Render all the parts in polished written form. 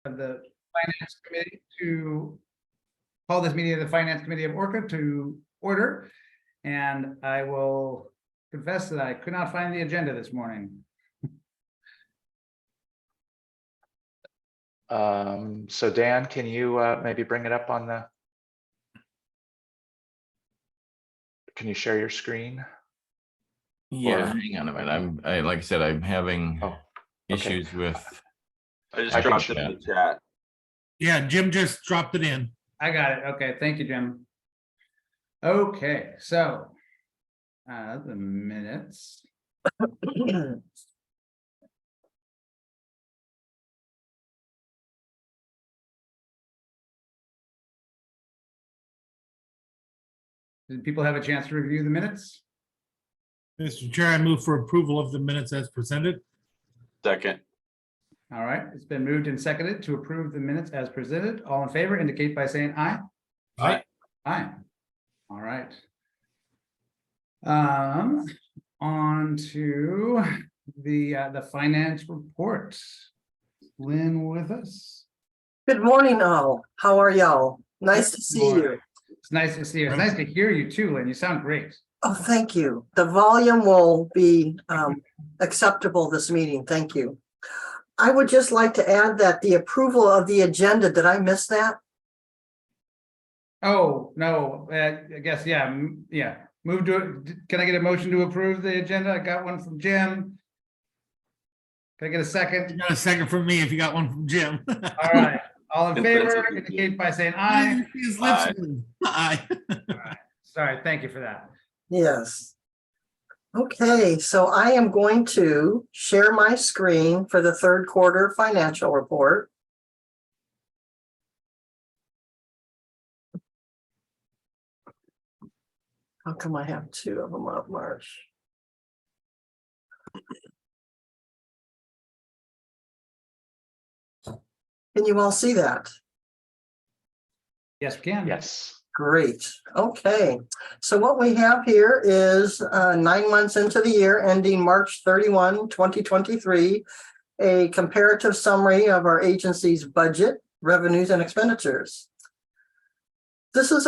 of the Finance Committee to call this meeting of the Finance Committee of ORCAA to order. And I will confess that I could not find the agenda this morning. So Dan, can you maybe bring it up on the, can you share your screen? Yeah, Or- hang on a minute. Like I said, I'm having Oh, okay. issues with. I just I can dropped it in the chat. Yeah, Jim just dropped it in. I got it. Okay, thank you, Jim. Okay, so the minutes. Did people have a chance to review the minutes? Mr. Chair, I move for approval of the minutes as presented. Second. All right, it's been moved and seconded to approve the minutes as presented. All in favor indicate by saying aye. Aye. Aye. All right. On to the finance report. Lynn with us. Good morning, all. How are y'all? Nice to see you. It's nice to see you. It's nice to hear you too, Lynn. You sound great. Oh, thank you. The volume will be acceptable this meeting. Thank you. I would just like to add that the approval of the agenda, did I miss that? Oh, no, I guess, yeah, yeah. Move to, can I get a motion to approve the agenda? I got one from Jim. Can I get a You second? got a second from me if you got one from Jim. All right, all in favor indicate by saying aye. His lips Aye. move. Aye. All right. Sorry, thank you for that. Yes. Okay, so I am going to share my screen for the third quarter financial report. How come I have two of them up, March? Can you all see that? Yes, we can. Yes. Great. Okay. So what we have here is 9 months into the year ending March 31, 2023, a comparative summary of our agency's budget, revenues, and expenditures. This is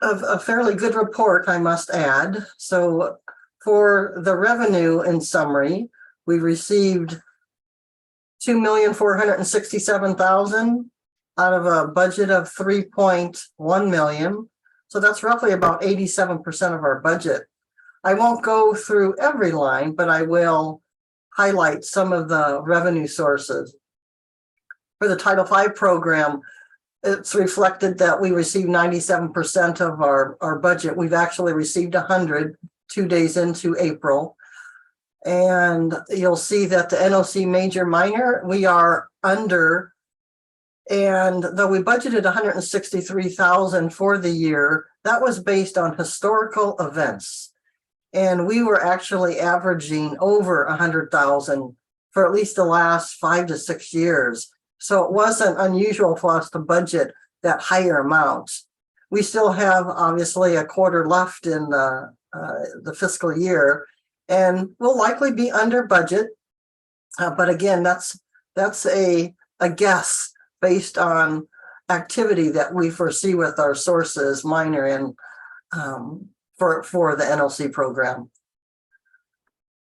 a fairly good report, I must add. So for the revenue in summary, we received $2,467,000 out of a budget of 3.1 million. So that's roughly about 87% of our budget. I won't go through every line, but I will highlight some of the revenue sources. For the Title V program, it's reflected that we received 97% of our budget. We've actually received 100 2 days into April. And you'll see that the NOC major minor, we are under. And though we budgeted 163,000 for the year, that was based on historical events. And we were actually averaging over 100,000 for at least the last 5 to 6 years. So it wasn't unusual for us to budget that higher amount. We still have obviously a quarter left in the fiscal year, and we'll likely be under budget. But again, that's a guess based on activity that we foresee with our sources, minor and for the NLC program.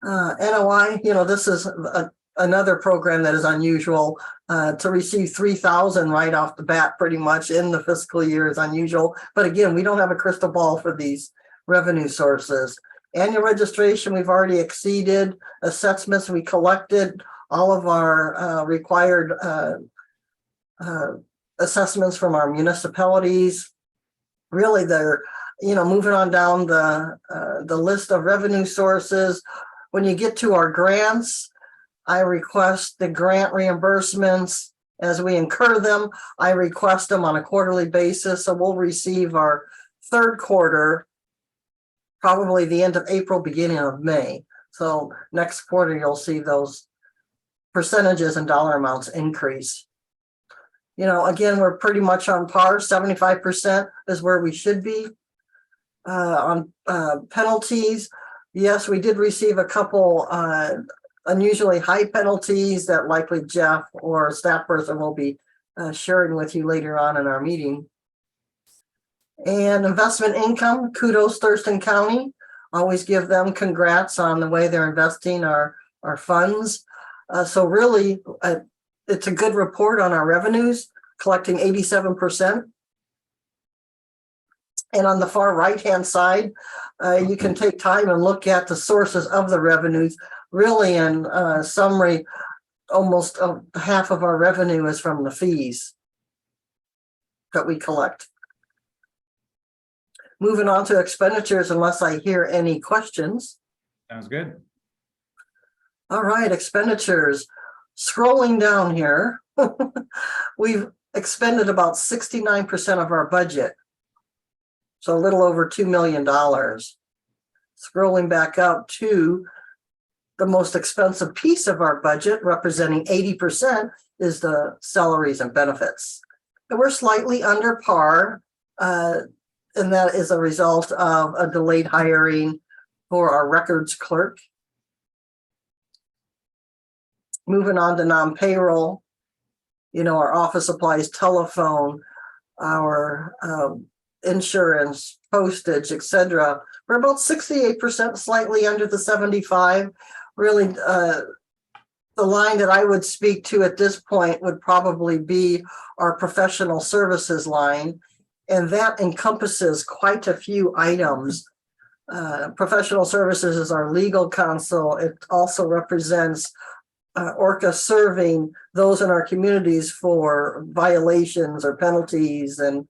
NOI, this is another program that is unusual. To receive 3,000 right off the bat pretty much in the fiscal year is unusual. But again, we don't have a crystal ball for these revenue sources. Annual registration, we've already exceeded. Assessments, we collected all of our required assessments from our municipalities. Really, they're moving on down the list of revenue sources. When you get to our grants, I request the grant reimbursements as we incur them. I request them on a quarterly basis, so we'll receive our third quarter probably the end of April, beginning of May. So next quarter you'll see those percentages and dollar amounts increase. Again, we're pretty much on par. 75% is where we should be. On penalties, yes, we did receive a couple unusually high penalties that likely Jeff or a staff person will be sharing with you later on in our meeting. And investment income, kudos Thurston County. Always give them congrats on the way they're investing our funds. So really, it's a good report on our revenues, collecting 87%. And on the far right-hand side, you can take time and look at the sources of the revenues. Really, in summary, almost half of our revenue is from the fees that we collect. Moving on to expenditures, unless I hear any questions. Sounds good. All right, expenditures. Scrolling down here, we've expended about 69% of our budget. So a little over $2 million. Scrolling back up to the most expensive piece of our budget, representing 80%, is the salaries and benefits. And we're slightly under par, and that is a result of a delayed hiring for our records clerk. Moving on to non-payroll, our office supplies, telephone, our insurance, postage, etc. We're about 68%, slightly under the 75. Really, the line that I would speak to at this point would probably be our professional services line, and that encompasses quite a few items. Professional services is our legal counsel. It also represents ORCAA serving those in our communities for violations or penalties, and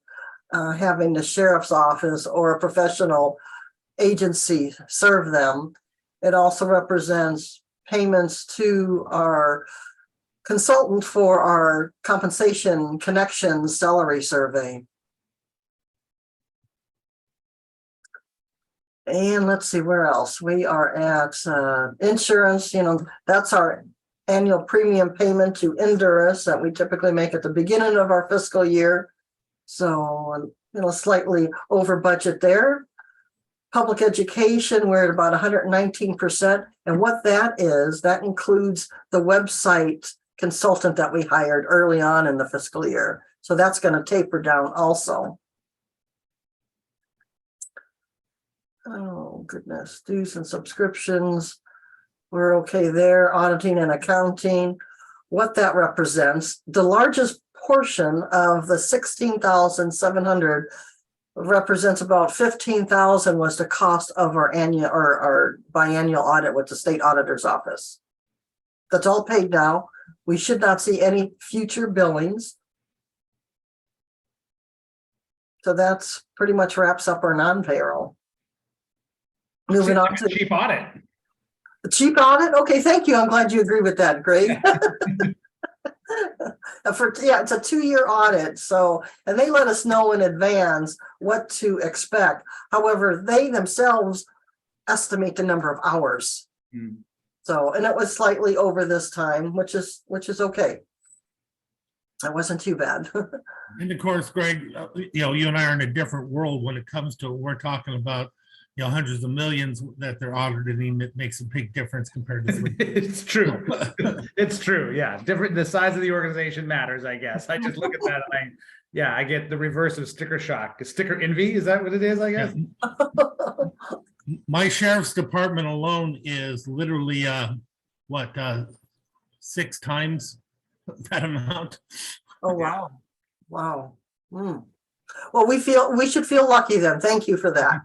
having the sheriff's office or a professional agency serve them. It also represents payments to our consultant for our compensation connections salary survey. And let's see where else. We are at insurance, that's our annual premium payment to Endurus that we typically make at the beginning of our fiscal year. So, slightly over budget there. Public education, we're at about 119%. And what that is, that includes the website consultant that we hired early on in the fiscal year. So that's going to taper down also. Oh, goodness. Dues and subscriptions. We're okay there. Auditing and accounting. What that represents, the largest portion of the 16,700 represents about 15,000 was the cost of our annual or our biannual audit with the state auditor's office. That's all paid now. We should not see any future billings. So that's pretty much wraps up our non-payroll. Moving on to cheap audit. the cheap audit. Okay, thank you. I'm glad you agree with that, Greg. It's a 2-year audit. So, and they let us know in advance what to expect. However, they themselves estimate the number of hours. So, and it was slightly over this time, which is okay. That wasn't too bad. And of course, Greg, you and I are in a different world when it comes to, we're talking about, hundreds of millions that they're auditing. It makes a big difference compared to. It's true. It's true. Yeah. The size of the organization matters, I guess. I just look at that and I get the reverse of sticker shock. Sticker envy. Is that what it is? I guess. My sheriff's department alone is literally 6 times that amount. Oh, wow. Wow. Well, we should feel lucky then. Thank you for that.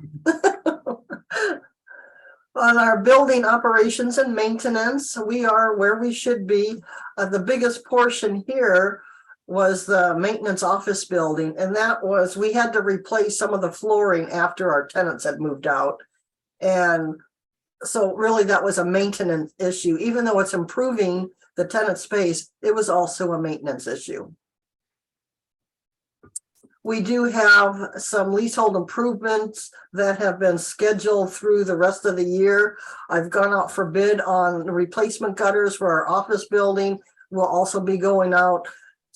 On our building operations and maintenance, we are where we should be. The biggest portion here was the maintenance office building, and that was, we had to replace some of the flooring after our tenants had moved out. And so really that was a maintenance issue. Even though it's improving the tenant space, it was also a maintenance issue. We do have some leasehold improvements that have been scheduled through the rest of the year. I've gone out for bid on replacement gutters for our office building. We'll also be going out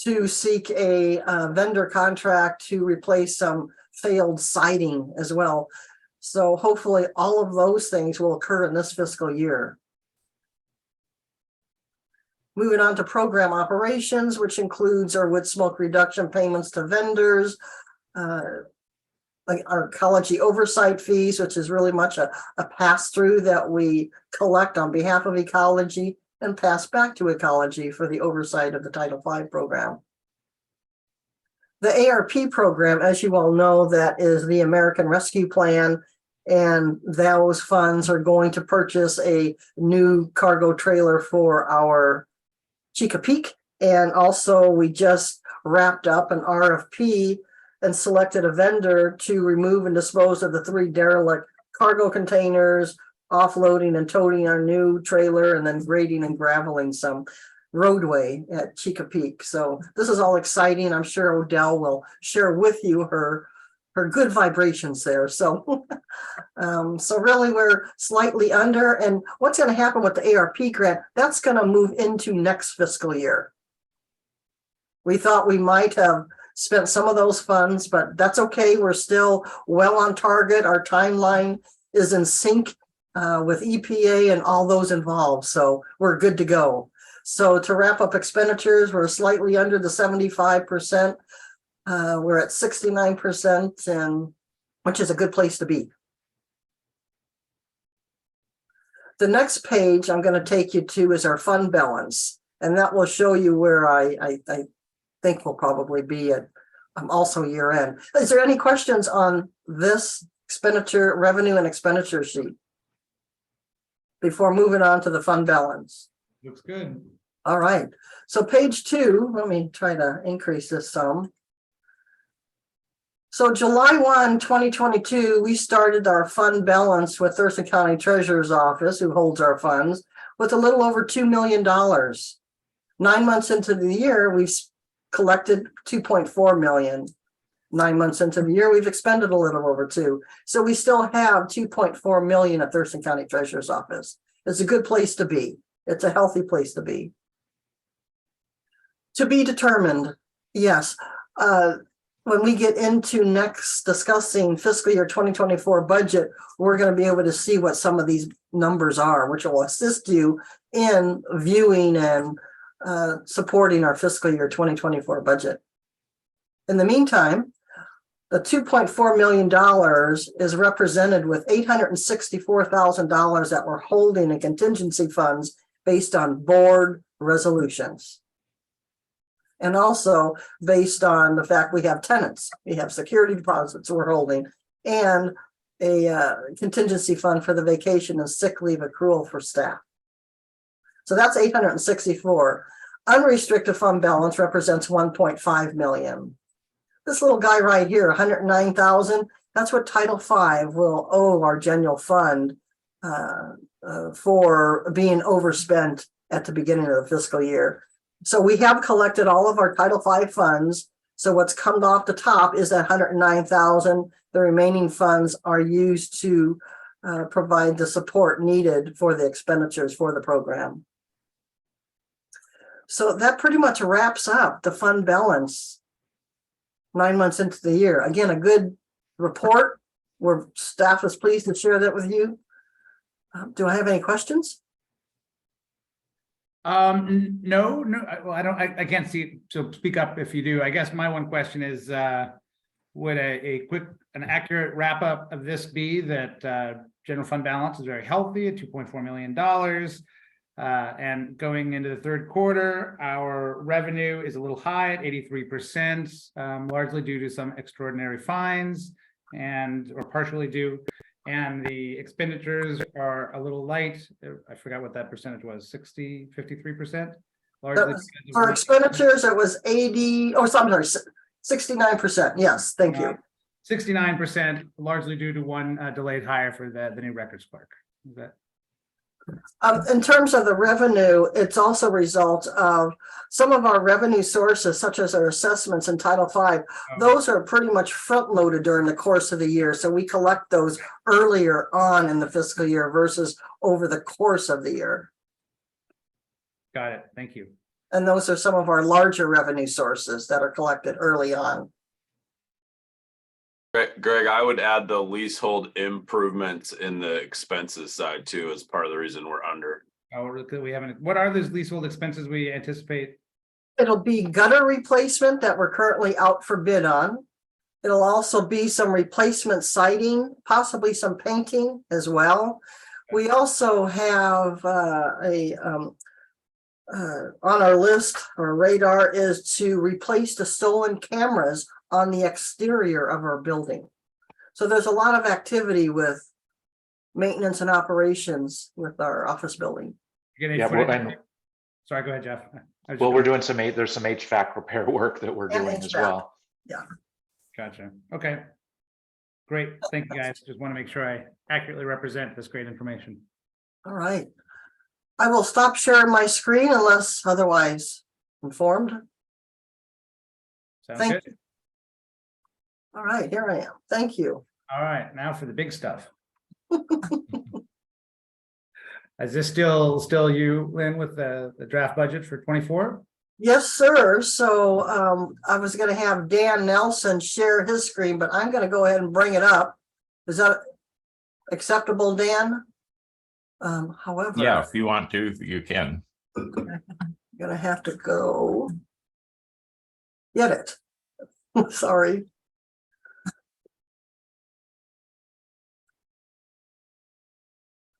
to seek a vendor contract to replace some failed siding as well. So hopefully all of those things will occur in this fiscal year. Moving on to program operations, which includes our wood smoke reduction payments to vendors, like our ecology oversight fees, which is really much a pass-through that we collect on behalf of ecology and pass back to ecology for the oversight of the Title V program. The ARP program, as you all know, that is the American Rescue Plan, and those funds are going to purchase a new cargo trailer for our Chica Peak. And also we just wrapped up an RFP and selected a vendor to remove and dispose of the 3 derelict cargo containers, offloading and toting our new trailer, and then grading and graveling some roadway at Chica Peak. So this is all exciting. I'm sure Odell will share with you her good vibrations there. So, so really we're slightly under, and what's going to happen with the ARP grant, that's going to move into next fiscal year. We thought we might have spent some of those funds, but that's okay. We're still well on target. Our timeline is in sync with EPA and all those involved. So we're good to go. So to wrap up expenditures, we're slightly under the 75%. We're at 69%, and which is a good place to be. The next page I'm going to take you to is our fund balance, and that will show you where I think we'll probably be at also year end. Is there any questions on this expenditure, revenue and expenditure sheet before moving on to the fund balance? Looks good. All right. So page 2, let me try to increase this some. So July 1, 2022, we started our fund balance with Thurston County Treasurer's Office, who holds our funds, with a little over $2 million. 9 months into the year, we've collected 2.4 million. 9 months into the year, we've expended a little over 2. So we still have 2.4 million at Thurston County Treasurer's Office. It's a good place to be. It's a healthy place to be. To be determined, yes. When we get into next discussing fiscal year 2024 budget, we're going to be able to see what some of these numbers are, which will assist you in viewing and supporting our fiscal year 2024 budget. In the meantime, the $2.4 million is represented with $864,000 that we're holding in contingency funds based on board resolutions. And also based on the fact we have tenants, we have security deposits we're holding, and a contingency fund for the vacation and sick leave accrual for staff. So that's 864. Unrestricted fund balance represents 1.5 million. This little guy right here, 109,000, that's what Title V will owe our general fund for being overspent at the beginning of the fiscal year. So we have collected all of our Title V funds. So what's come off the top is that 109,000. The remaining funds are used to provide the support needed for the expenditures for the program. So that pretty much wraps up the fund balance 9 months into the year. Again, a good report where staff is pleased to share that with you. Do I have any questions? No. Well, I can't see. So speak up if you do. I guess my one question is, would an accurate wrap up of this be that general fund balance is very healthy at $2.4 million, and going into the third quarter, our revenue is a little high at 83%, largely due to some extraordinary fines or partially due. And the expenditures are a little light. I forgot what that percentage was, 53%? For expenditures, it was 80, oh, sorry, 69%. Yes, thank you. 69%, largely due to one delayed hire for the new records clerk. Is that? In terms of the revenue, it's also a result of some of our revenue sources, such as our assessments in Title V. Those are pretty much front loaded during the course of the year. So we collect those earlier on in the fiscal year versus over the course of the year. Got it. Thank you. And those are some of our larger revenue sources that are collected early on. Greg, I would add the leasehold improvements in the expenses side too, as part of the reason we're under. Oh, we haven't, what are those leasehold expenses we anticipate? It'll be gutter replacement that we're currently out for bid on. It'll also be some replacement siding, possibly some painting as well. We also have on our list or radar is to replace the stolen cameras on the exterior of our building. So there's a lot of activity with maintenance and operations with our office building. You get any Yeah, well, footage? and- Sorry, go ahead, Jeff. Well, we're doing there's some HVAC repair work that we're And doing as HVAC. well. Gotcha. Okay. Great. Thank you, guys. Just want to make sure I accurately represent this great information. All right. I will stop sharing my screen unless otherwise informed. Sounds Thank good. you. All right, here I am. Thank you. All right, now for the big stuff. Is this still you, Lynn, with the draft budget for 24? Yes, sir. So I was gonna have Dan Nelson share his screen, but I'm gonna go ahead and bring it up. Is that acceptable, Dan? However, Yeah, if you want to, you can. I'm gonna have to go get it. Sorry.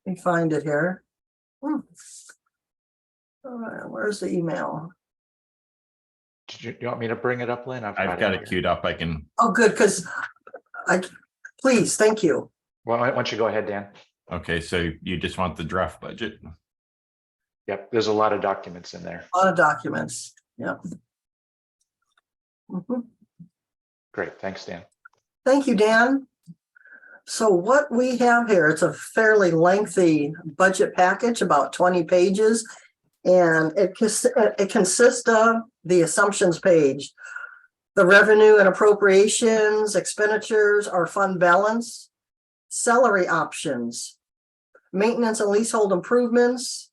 Let me find it here. All right, where's the email? Do you want me to bring it up, Lynn? I've got it here. queued up. I can, Oh, good, because please, thank you. Well, why don't you go ahead, Dan? okay, so you just want the draft budget? Yep, there's a lot of documents in there. A lot of documents, yep. Mhm. Great, thanks, Dan. Thank you, Dan. So what we have here, it's a fairly lengthy budget package, about 20 pages. And it consists of the assumptions page, the revenue and appropriations, expenditures, our fund balance, salary options, maintenance and leasehold improvements.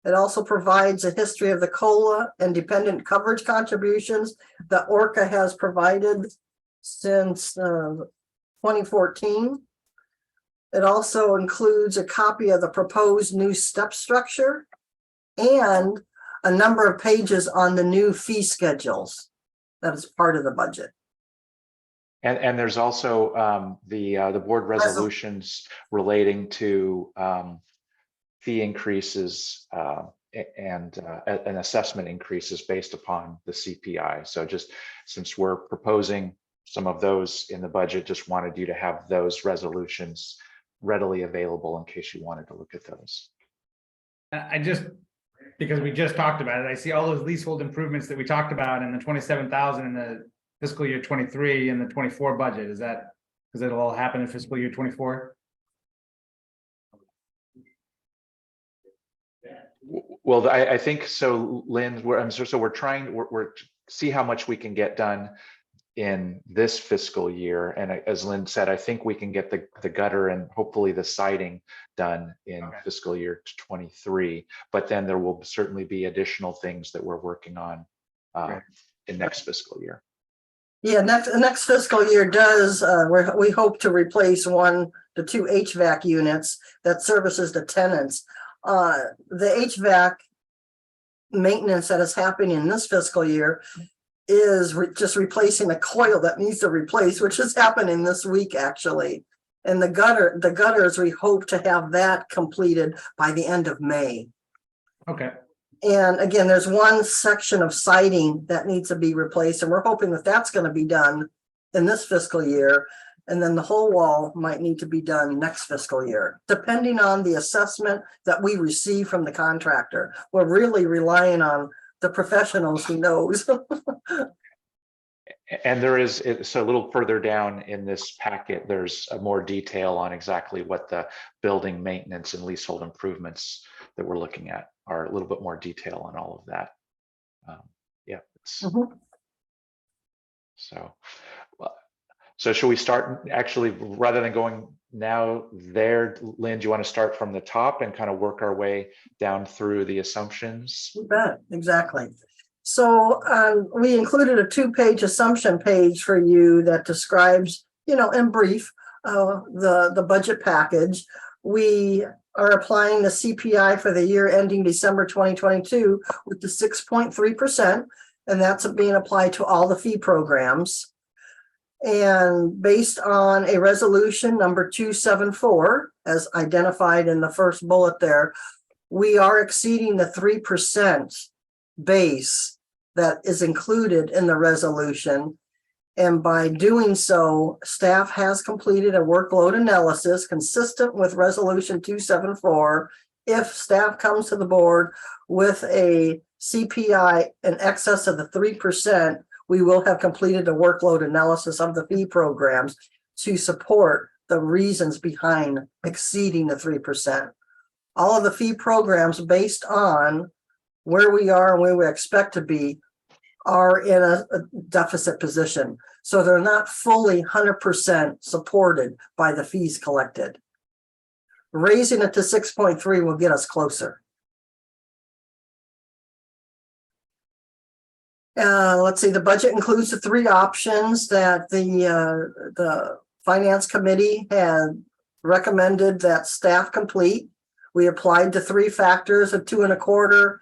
It also provides a history of the COLA and dependent coverage contributions that ORCAA has provided since 2014. It also includes a copy of the proposed new step structure and a number of pages on the new fee schedules that is part of the budget. And there's also the board resolutions relating to fee increases and assessment increases based upon the CPI. So just since we're proposing some of those in the budget, just wanted you to have those resolutions readily available in case you wanted to look at those. Because we just talked about it, I see all those leasehold improvements that we talked about in the 27,000 in the fiscal year 23 and the 24 budget. Is that because it'll all happen in fiscal year 24? Well, I think so, Lynn. We're see how much we can get done in this fiscal year. And as Lynn said, I think we can get the gutter and hopefully the siding done in fiscal year 23. But then there will certainly be additional things that we're working on in next fiscal year. Yeah, next fiscal year does, we hope to replace 1 to 2 HVAC units that services the tenants. The HVAC maintenance that is happening in this fiscal year is just replacing a coil that needs to replace, which is happening this week actually. And the gutters, we hope to have that completed by the end of May. Okay. And again, there's one section of siding that needs to be replaced, and we're hoping that that's going to be done in this fiscal year. And then the whole wall might need to be done next fiscal year, depending on the assessment that we receive from the contractor. We're really relying on the professionals who knows. And there is, so a little further down in this packet, there's more detail on exactly what the building maintenance and leasehold improvements that we're looking at are, a little bit more detail on all of that. Yeah. So should we start actually, rather than going now there, Lynn, do you want to start from the top and kind of work our way down through the assumptions? You bet, exactly. So we included a 2-page assumption page for you that describes, in brief, the budget package. We are applying the CPI for the year ending December 2022 with the 6.3%, and that's being applied to all the fee programs. And based on a resolution number 274, as identified in the first bullet there, we are exceeding the 3% base that is included in the resolution. And by doing so, staff has completed a workload analysis consistent with resolution 274. If staff comes to the board with a CPI in excess of the 3%, we will have completed a workload analysis of the fee programs to support the reasons behind exceeding the 3%. All of the fee programs, based on where we are and where we expect to be, are in a deficit position. So they're not fully 100% supported by the fees collected. Raising it to 6.3 will get us closer. Let's see, the budget includes the three options that the Finance Committee had recommended that staff complete. We applied the three factors of 2.25%,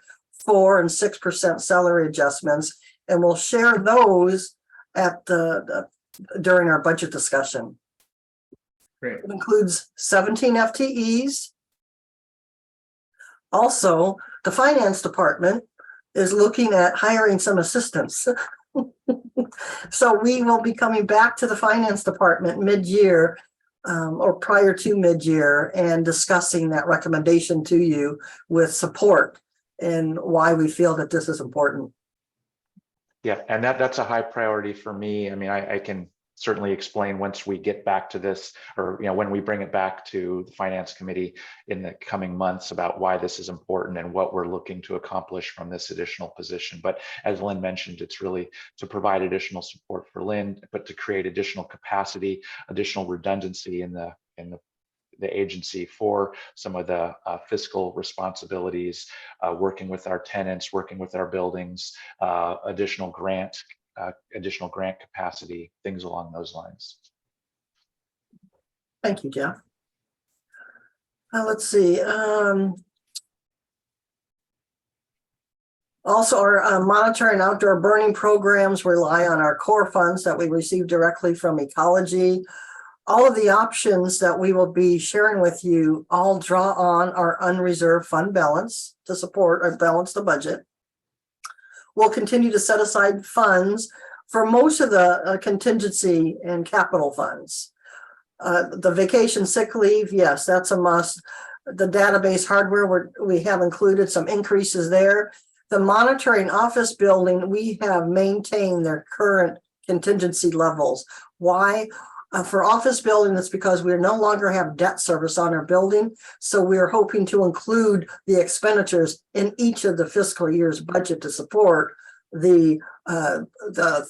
4%, and 6% salary adjustments, and we'll share those at during our budget discussion. Great. It includes 17 FTEs. Also, the Finance Department is looking at hiring some assistants. So we will be coming back to the Finance Department mid-year or prior to mid-year and discussing that recommendation to you with support and why we feel that this is important. Yeah, and that's a high priority for me. I mean, I can certainly explain once we get back to this, or when we bring it back to the Finance Committee in the coming months, about why this is important and what we're looking to accomplish from this additional position. But as Lynn mentioned, it's really to provide additional support for Lynn, but to create additional capacity, additional redundancy in the agency for some of the fiscal responsibilities, working with our tenants, working with our buildings, additional grant capacity, things along those lines. Thank you, Jeff. Let's see. Also, our monitoring outdoor burning programs rely on our core funds that we receive directly from ecology. All of the options that we will be sharing with you all draw on our unreserved fund balance to support or balance the budget. We'll continue to set aside funds for most of the contingency and capital funds. The vacation sick leave, yes, that's a must. The database hardware, we have included some increases there. The monitoring office building, we have maintained their current contingency levels. Why? For office building, that's because we no longer have debt service on our building. So we're hoping to include the expenditures in each of the fiscal year's budget to support the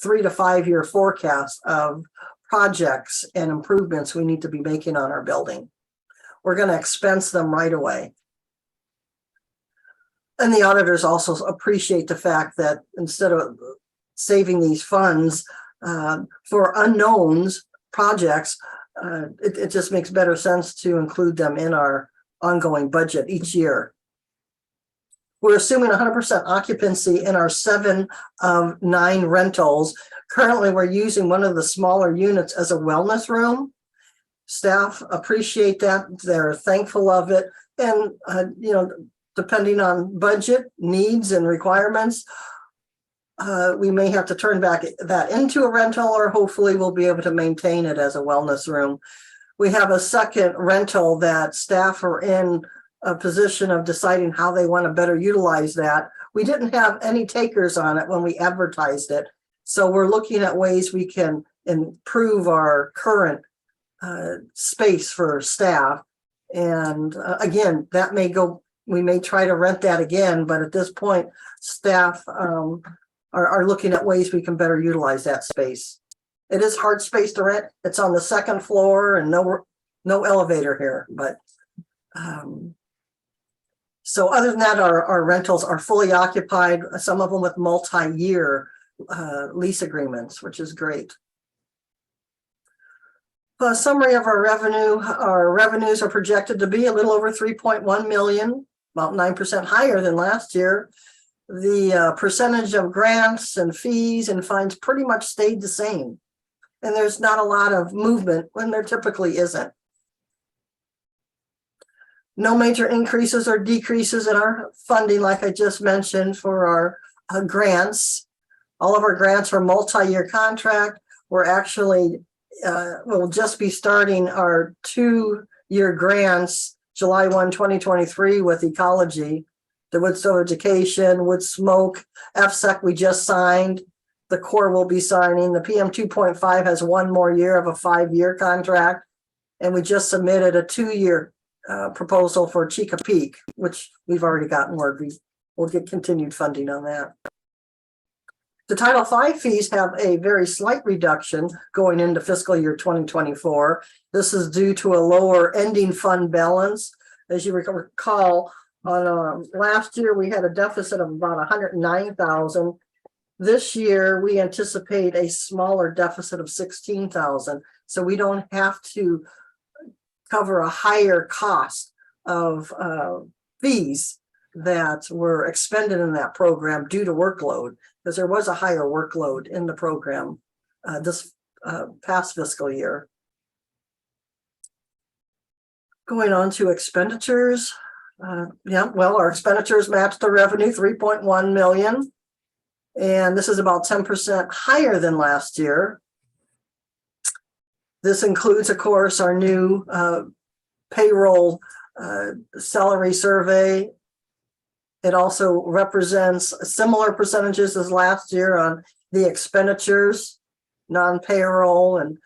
3 to 5 year forecast of projects and improvements we need to be making on our building. We're going to expense them right away. And the auditors also appreciate the fact that instead of saving these funds for unknowns, projects, it just makes better sense to include them in our ongoing budget each year. We're assuming 100% occupancy in our 7 of 9 rentals. Currently, we're using one of the smaller units as a wellness room. Staff appreciate that. They're thankful of it. And, depending on budget needs and requirements, we may have to turn back that into a rental, or hopefully we'll be able to maintain it as a wellness room. We have a second rental that staff are in a position of deciding how they want to better utilize that. We didn't have any takers on it when we advertised it. So we're looking at ways we can improve our current space for staff. And again, that may go, we may try to rent that again, but at this point, staff are looking at ways we can better utilize that space. It is hard space to rent. It's on the 2nd floor and no elevator here, but so other than that, our rentals are fully occupied, some of them with multi-year lease agreements, which is great. A summary of our revenue. Our revenues are projected to be a little over 3.1 million, about 9% higher than last year. The percentage of grants and fees and fines pretty much stayed the same. And there's not a lot of movement when there typically isn't. No major increases or decreases in our funding, like I just mentioned, for our grants. All of our grants are multi-year contract. We're actually, we'll just be starting our 2-year grants, July 1, 2023 with ecology. The Woodstow Education, Wood Smoke, FSEC we just signed. The Corps will be signing. The PM 2.5 has 1 more year of a 5-year contract. And we just submitted a 2-year proposal for Chica Peak, which we've already gotten word we'll get continued funding on that. The Title V fees have a very slight reduction going into fiscal year 2024. This is due to a lower ending fund balance. As you recall, on last year, we had a deficit of about 109,000. This year, we anticipate a smaller deficit of 16,000. So we don't have to cover a higher cost of fees that were expended in that program due to workload, because there was a higher workload in the program this past fiscal year. Going on to expenditures. Our expenditures matched the revenue, 3.1 million. And this is about 10% higher than last year. This includes, of course, our new payroll salary survey. It also represents similar percentages as last year on the expenditures, non-payroll and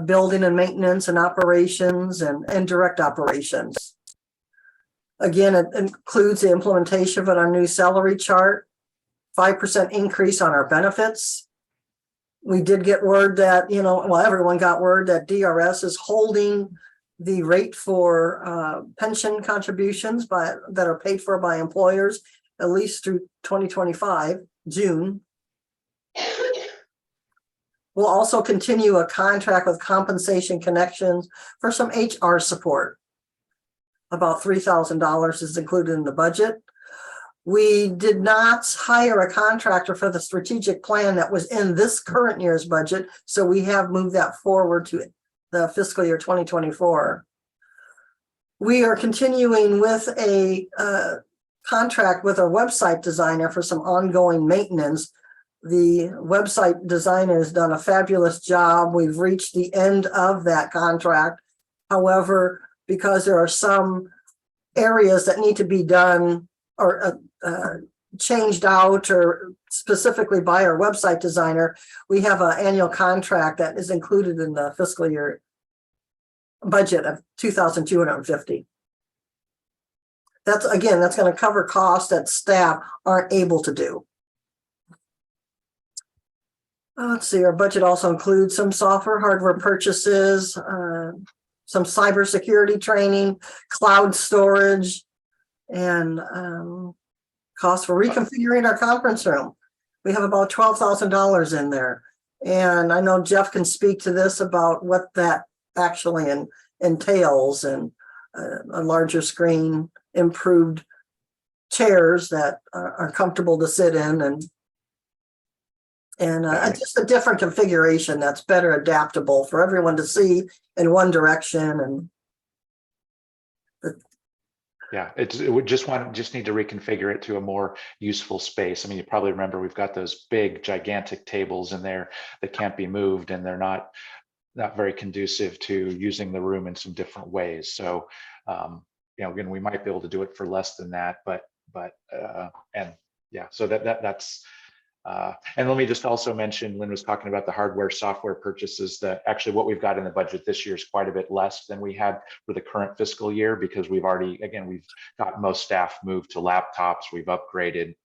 building and maintenance and operations and direct operations. Again, it includes the implementation of our new salary chart, 5% increase on our benefits. We did get word that, everyone got word that DRS is holding the rate for pension contributions that are paid for by employers, at least through 2025, June. We'll also continue a contract with Compensation Connections for some HR support. About $3,000 is included in the budget. We did not hire a contractor for the strategic plan that was in this current year's budget, so we have moved that forward to the fiscal year 2024. We are continuing with a contract with our website designer for some ongoing maintenance. The website designer has done a fabulous job. We've reached the end of that contract. However, because there are some areas that need to be done or changed out or specifically by our website designer, we have an annual contract that is included in the fiscal year budget of $2,250. That's going to cover costs that staff aren't able to do. Let's see, our budget also includes some software, hardware purchases, some cybersecurity training, cloud storage, and costs for reconfiguring our conference room. We have about $12,000 in there. And I know Jeff can speak to this about what that actually entails, and a larger screen, improved chairs that are comfortable to sit in, and just a different configuration that's better adaptable for everyone to see in one direction. Yeah, it would just need to reconfigure it to a more useful space. I mean, you probably remember we've got those big, gigantic tables in there that can't be moved, and they're not very conducive to using the room in some different ways. So, again, we might be able to do it for less than that, so that's. And let me just also mention, Lynn was talking about the hardware software purchases, that actually what we've got in the budget this year is quite a bit less than we had for the current fiscal year, because we've got most staff moved to laptops. We've upgraded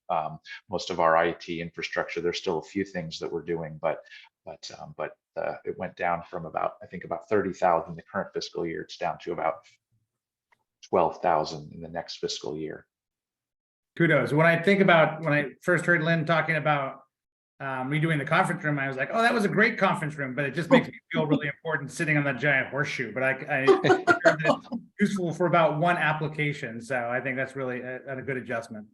most of our IT infrastructure. There's still a few things that we're doing, but it went down from about 30,000 the current fiscal year. It's down to about 12,000 in the next fiscal year. Kudos. When I first heard Lynn talking about redoing the conference room, I was like, oh, that was a great conference room, but it just makes me feel really important sitting on that giant horseshoe. But I heard that it's useful for about one application. So I think that's really a good adjustment.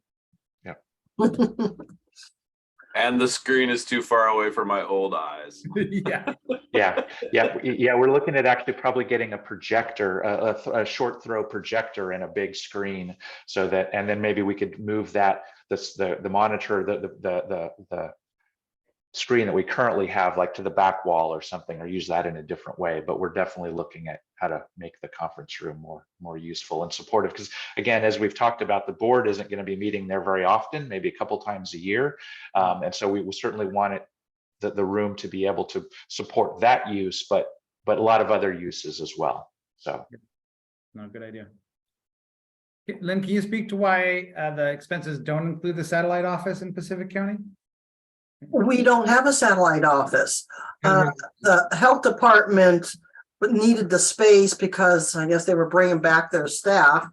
And the screen is too far away for my old eyes. Yeah. Yeah. We're looking at actually probably getting a projector, a short throw projector and a big screen, so that, and then maybe we could move that, the monitor, the screen that we currently have, like to the back wall or something, or use that in a different way. But we're definitely looking at how to make the conference room more useful and supportive. Because again, as we've talked about, the board isn't going to be meeting there very often, maybe a couple times a year. And so we will certainly want it, the room to be able to support that use, but a lot of other uses as well. So. No, good idea. Lynn, can you speak to why the expenses don't include the satellite office in Pacific County? We don't have a satellite office. The health department needed the space because I guess they were bringing back their staff,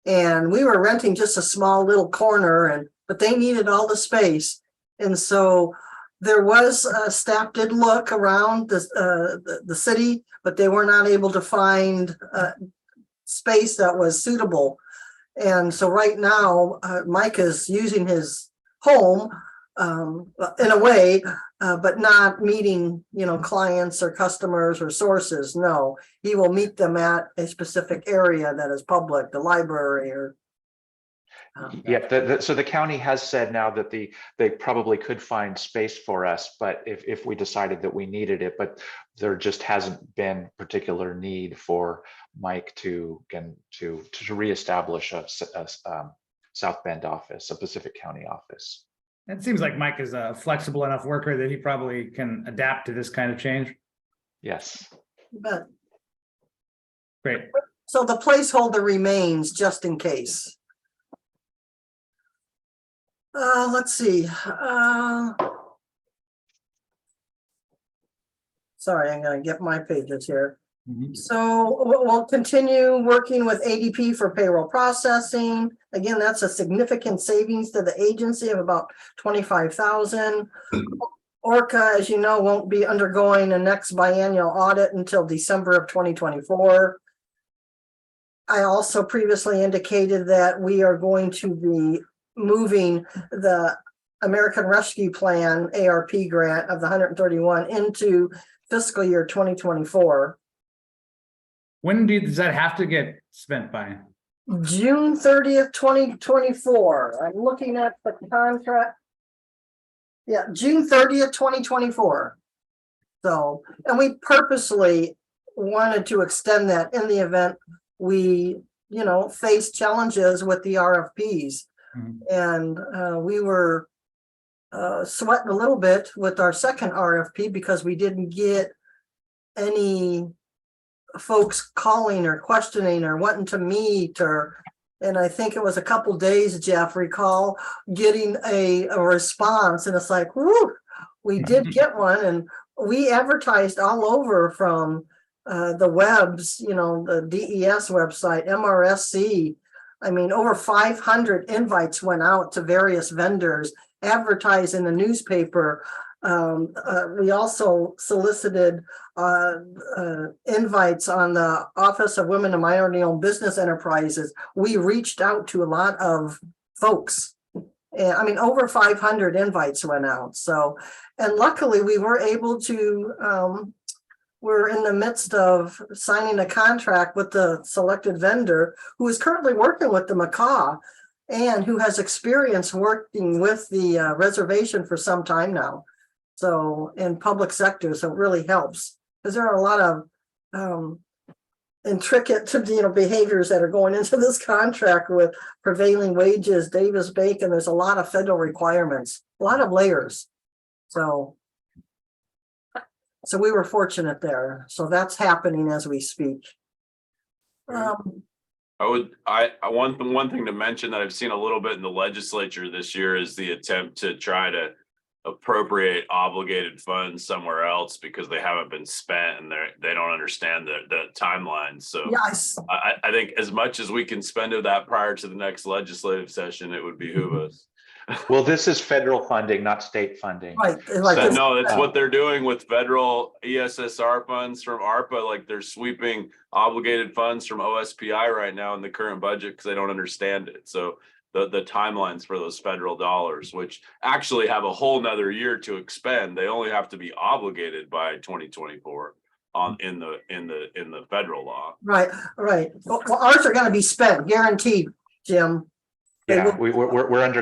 and we were renting just a small little corner, but they needed all the space. And so there was staff did look around the city, but they were not able to find space that was suitable. And so right now, Mike is using his home in a way, but not meeting, clients or customers or sources. No, he will meet them at a specific area that is public, the library or. Yeah, so the county has said now that they probably could find space for us, but if we decided that we needed it, but there just hasn't been particular need for Mike to reestablish a South Bend office, a Pacific County office. It seems like Mike is a flexible enough worker that he probably can adapt to this kind of change. Yes. But Great. so the placeholder remains just in case. Let's see. Sorry, I'm going to get my pages here. So we'll continue working with ADP for payroll processing. Again, that's a significant savings to the agency of about $25,000. ORCAA, as you know, won't be undergoing a next biannual audit until December of 2024. I also previously indicated that we are going to be moving the American Rescue Plan ARP grant of the 131 into fiscal year 2024. When does that have to get spent by? June 30th, 2024. I'm looking at the contract. Yeah, June 30th, 2024. So, and we purposely wanted to extend that in the event we, face challenges with the RFPs. And we were sweating a little bit with our second RFP because we didn't get any folks calling or questioning or wanting to meet, and I think it was a couple days, Jeff, recall getting a response, and it's like, whoo, we did get one, and we advertised all over from the webs, the DES website, MRSC. I mean, over 500 invites went out to various vendors, advertised in the newspaper. We also solicited invites on the Office of Women and Minority-Owned Business Enterprises. We reached out to a lot of folks. And I mean, over 500 invites went out. So, and luckily we were able to, we're in the midst of signing a contract with the selected vendor who is currently working with the ORCAA and who has experience working with the reservation for some time now. So in public sector, so it really helps because there are a lot of intricate, behaviors that are going into this contract with prevailing wages, Davis-Bacon. There's a lot of federal requirements, a lot of layers. So we were fortunate there. So that's happening as we speak. One thing to mention that I've seen a little bit in the legislature this year is the attempt to try to appropriate obligated funds somewhere else because they haven't been spent and they don't understand the timeline. So yes. I think as much as we can spend of that prior to the next legislative session, it would behoove us. Well, this is federal funding, not state funding. Right, like So this- no, that's what they're doing with federal ESSR funds from ARPA, like they're sweeping obligated funds from OSPI right now in the current budget because they don't understand it. So the timelines for those federal dollars, which actually have a whole nother year to expend, they only have to be obligated by 2024 in the federal law. right. Well, ours are gonna be spent, guaranteed, Jim. They Yeah, will- we're under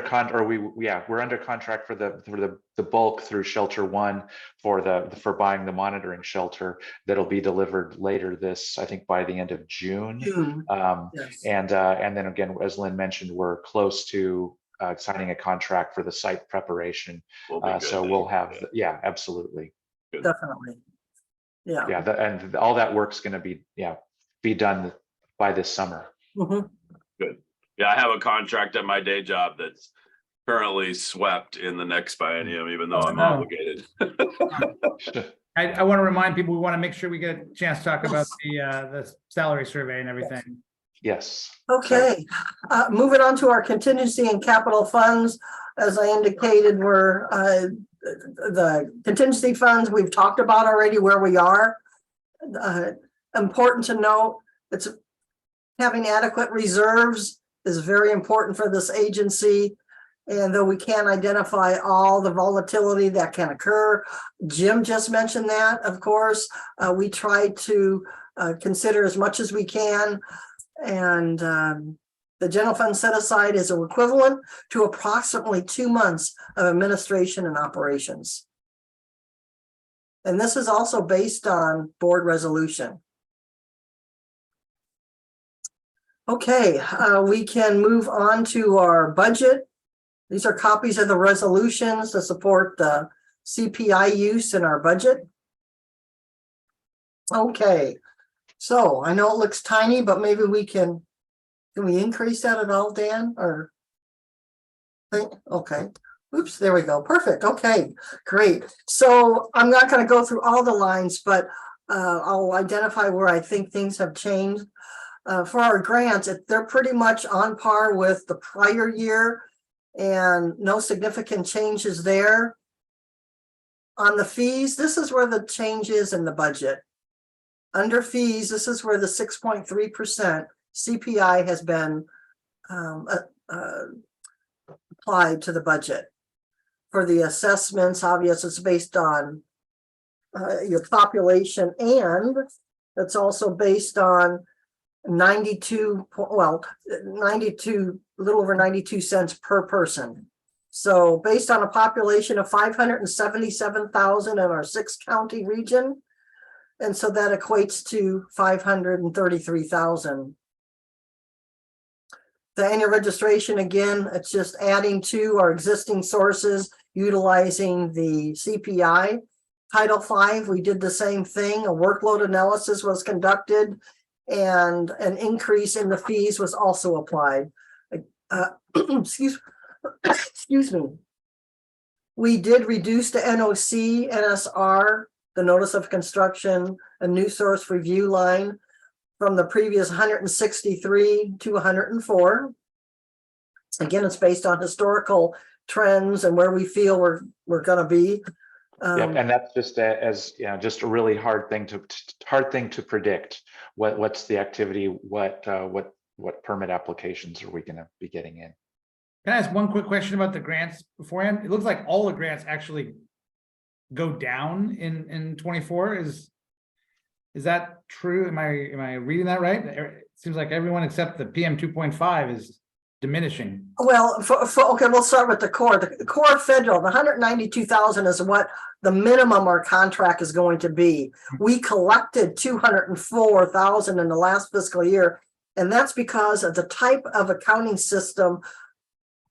we're under contract for the bulk through Shelter One for buying the monitoring shelter that'll be delivered later I think by the end of June. June, yes. And then again, as Lynn mentioned, we're close to signing a contract for the site preparation. Will be good So then. we'll have, yeah, absolutely. Definitely. Yeah. Yeah, and all that work's gonna be done by this summer. Mhm. Yeah, I have a contract at my day job that's currently swept in the next biennium, even though I'm no. obligated. I want to remind people, we want to make sure we get a chance to talk about the salary survey and everything. Yes. Okay, moving on to our contingency and capital funds. As I indicated, we're the contingency funds we've talked about already where we are. Important to note, it's having adequate reserves is very important for this agency. And though we can't identify all the volatility that can occur, Jim just mentioned that, of course, we try to consider as much as we can. And the general fund set aside is equivalent to approximately 2 months of administration and operations. And this is also based on board resolution. Okay, we can move on to our budget. These are copies of the resolutions to support the CPI use in our budget. Okay, so I know it looks tiny, but maybe we can we increase that at all, Dan, or? Okay, oops, there we go, perfect, okay, great. So I'm not gonna go through all the lines, but I'll identify where I think things have changed. For our grants, they're pretty much on par with the prior year and no significant changes there. On the fees, this is where the change is in the budget. Under fees, this is where the 6.3% CPI has been applied to the budget. For the assessments, obviously it's based on your population, and it's also based on 92, a little over 92 cents per person. So based on a population of 577,000 in our 6-county region. And so that equates to 533,000. The annual registration, again, it's just adding to our existing sources, utilizing the CPI. Title V, we did the same thing. A workload analysis was conducted and an increase in the fees was also applied. Excuse me. We did reduce the NOC, NSR, the notice of construction, a new source review line from the previous 163 to 104. Again, it's based on historical trends and where we feel we're going to be. Yep, and that's just as you know, just a really hard thing to predict. What's the activity? What permit applications are we going to be getting in? Can I ask one quick question about the grants beforehand? It looks like all the grants actually go down in 24. Is that true? Am I reading that right? It seems like everyone except the PM 2.5 is diminishing. Well, okay, we'll start with the core. The core federal, the 192,000 is what the minimum our contract is going to be. We collected 204,000 in the last fiscal year, and that's because of the type of accounting system,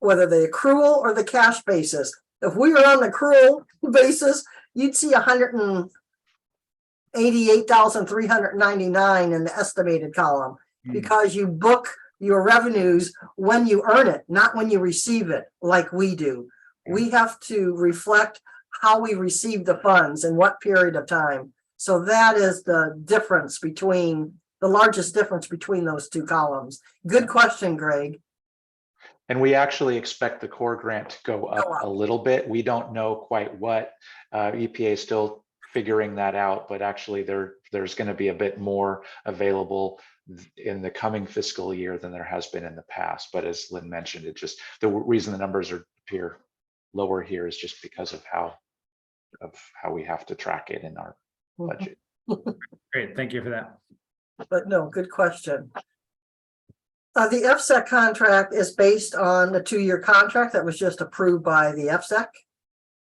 whether the accrual or the cash basis. If we were on the accrual basis, you'd see 188,399 in the estimated column, because you book your revenues when you earn it, not when you receive it, like we do. We have to reflect how we receive the funds in what period of time. So that is the difference between, the largest difference between those two columns. Good question, Greg. And we actually expect the core grant to go up a little bit. We don't know quite what. EPA is still figuring that out, but actually there's going to be a bit more available in the coming fiscal year than there has been in the past. But as Lynn mentioned, it just, the reason the numbers appear lower here is just because of how we have to track it in our budget. Great, thank you for that. But no, good question. The FSEC contract is based on the 2-year contract that was just approved by the FSEC,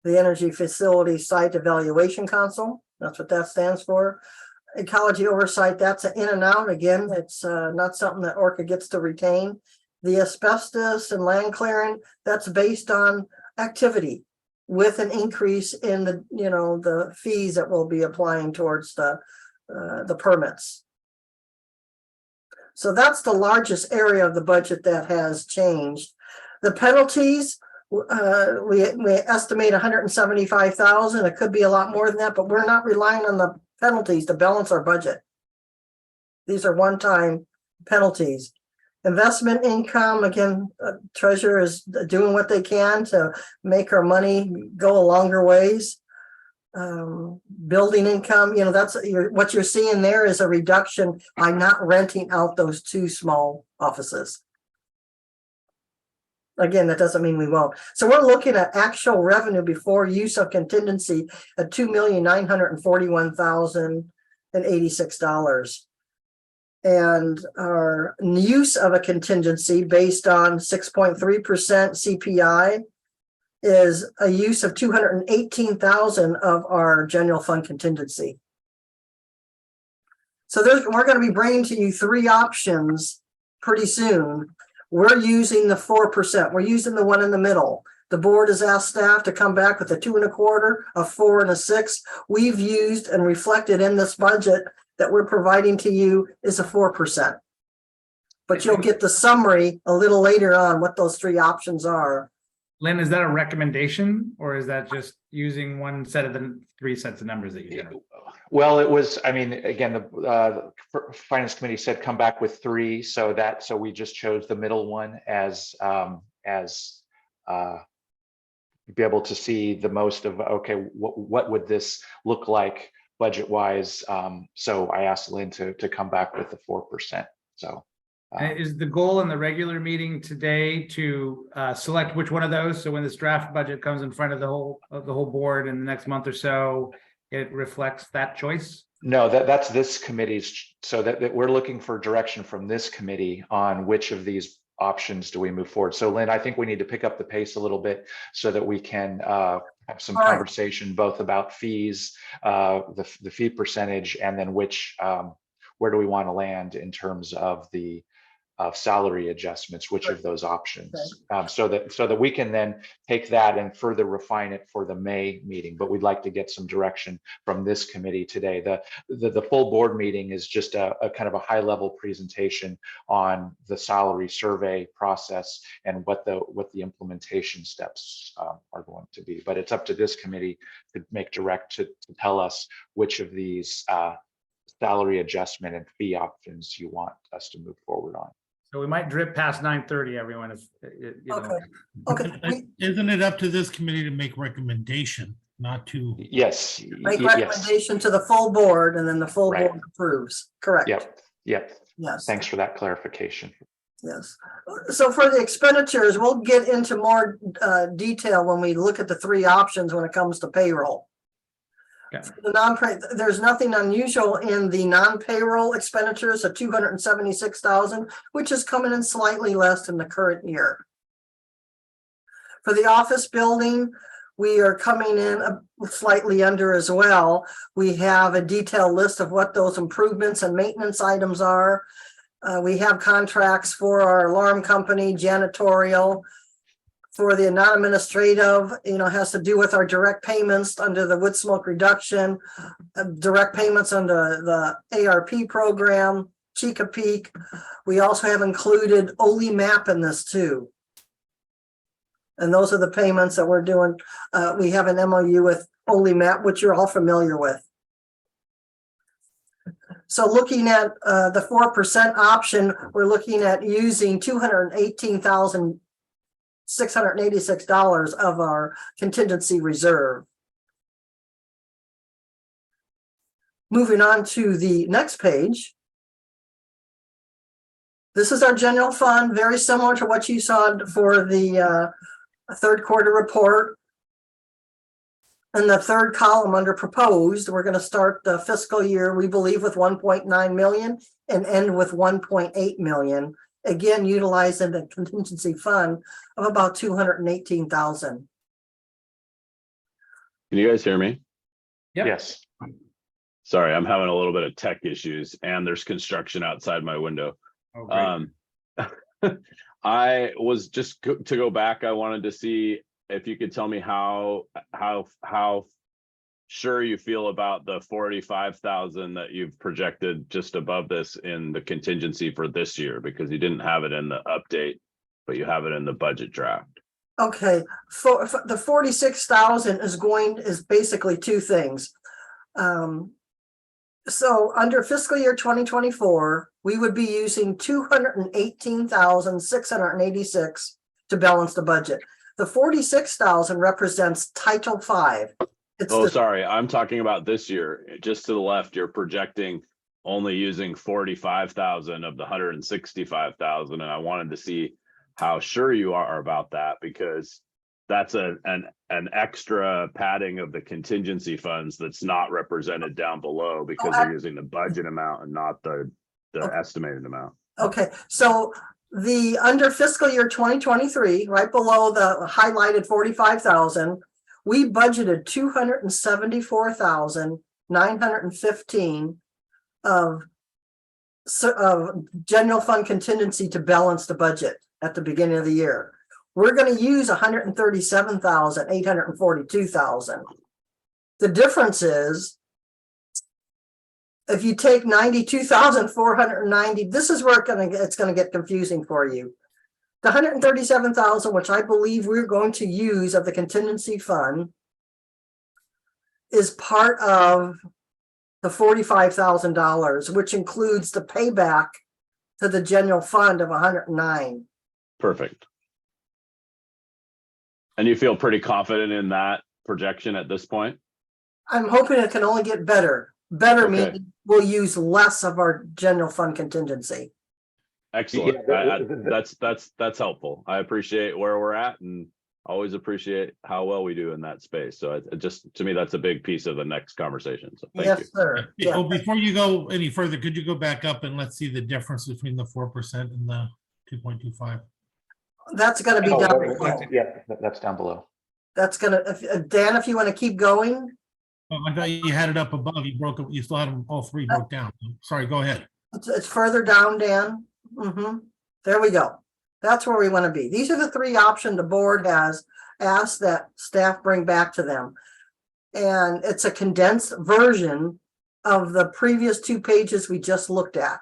the Energy Facility Site Evaluation Council. That's what that stands for. Ecology oversight, that's an in and out. Again, it's not something that ORCAA gets to retain. The asbestos and land clearing, that's based on activity with an increase in the, the fees that we'll be applying towards the permits. So that's the largest area of the budget that has changed. The penalties, we estimate 175,000. It could be a lot more than that, but we're not relying on the penalties to balance our budget. These are one-time penalties. Investment income, again, Treasurer is doing what they can to make our money go a longer ways. Building income, that's what you're seeing there is a reduction by not renting out those 2 small offices. Again, that doesn't mean we won't. So we're looking at actual revenue before use of contingency at $2,941,086. And our use of a contingency based on 6.3% CPI is a use of 218,000 of our general fund contingency. So we're going to be bringing to you 3 options pretty soon. We're using the 4%. We're using the one in the middle. The board has asked staff to come back with a 2 1/4, a 4, and a 6. We've used and reflected in this budget that we're providing to you is a 4%. But you'll get the summary a little later on what those 3 options are. Lynn, is that a recommendation or is that just using one set of the 3 sets of numbers that you generated? Well, it was, I mean, again, the finance committee said come back with 3, so we just chose the middle one as be able to see the most of, okay, what would this look like budget wise? So I asked Lynn to come back with the 4%. So is the goal in the regular meeting today to select which one of those? So when this draft budget comes in front of the whole board in the next month or so, it reflects that choice? No, that's this committee's, so that we're looking for direction from this committee on which of these options do we move forward. So Lynn, I think we need to pick up the pace a little bit so that we can have some conversation both about fees, the fee percentage, and then where do we want to land in terms of the salary adjustments, which of those options, so that we can then take that and further refine it for the May meeting. But we'd like to get some direction from this committee today. The full board meeting is just a kind of a high level presentation on the salary survey process and what the implementation steps are going to be. But it's up to this committee to make to tell us which of these salary adjustment and fee options you want us to move forward on. So we might drip past 9:30, everyone. Okay. Isn't it up to this committee to make recommendation, not to? Yes. Make recommendation to the full board and then the full Right. board approves. Correct. Yep. Yes. Thanks for that clarification. Yes. So for the expenditures, we'll get into more detail when we look at the 3 options when it comes to payroll. Yeah. There's nothing unusual in the non-payroll expenditures of 276,000, which is coming in slightly less than the current year. For the office building, we are coming in slightly under as well. We have a detailed list of what those improvements and maintenance items are. We have contracts for our alarm company, janitorial. For the non-administrative, has to do with our direct payments under the wood smoke reduction, direct payments under the ARP program, Chica Peak. We also have included OLI MAP in this too. And those are the payments that we're doing. We have an MOU with OLI MAP, which you're all familiar with. So looking at the 4% option, we're looking at using 218,000 $686 of our contingency reserve. Moving on to the next page. This is our general fund, very similar to what you saw for the third quarter report. In the third column under proposed, we're going to start the fiscal year, we believe, with 1.9 million and end with 1.8 million. Again, utilizing the contingency fund of about 218,000. Can you guys hear me? Yep. Yes. Sorry, I'm having a little bit of tech issues and there's construction outside my window. Oh, great. I was just to go back. I wanted to see if you could tell me how sure you feel about the 45,000 that you've projected just above this in the contingency for this year, because you didn't have it in the update, but you have it in the budget draft. Okay, for the 46,000 is basically two things. So under fiscal year 2024, we would be using 218,686 to balance the budget. The 46,000 represents Title V. Sorry, I'm talking about this year. Just to the left, you're projecting only using 45,000 of the 165,000, and I wanted to see how sure you are about that, because that's an extra padding of the contingency funds that's not represented down below, because they're using the budget amount and not the estimated amount. Okay, so the under fiscal year 2023, right below the highlighted 45,000, we budgeted 274,915 of general fund contingency to balance the budget at the beginning of the year. We're going to use 137,842,000. The difference is, if you take 92,490, this is where it's going to get confusing for you. The 137,000, which I believe we're going to use of the contingency fund, is part of the $45,000, which includes the payback to the general fund of 109. Perfect. And you feel pretty confident in that projection at this point? I'm hoping it can only get better. Better Okay. meaning we'll use less of our general fund contingency. Excellent. Yeah, That's helpful. I appreciate where we're at and always appreciate how well we do in that space. So it just, to me, that's a big piece of the next conversation. So thank you. Yes, sir. Yeah. Well, before you go any further, could you go back up and let's see the difference between the 4% and the 2.25? That's going to be Oh, down that- below. yeah, that's down below. That's going to, Dan, if you want to keep going, Oh, I thought you had it up above. You broke it. You still had them all three broke down. Sorry, go ahead. it's further down, Dan. There we go. That's where we want to be. These are the three options the board has asked that staff bring back to them. And it's a condensed version of the previous 2 pages we just looked at.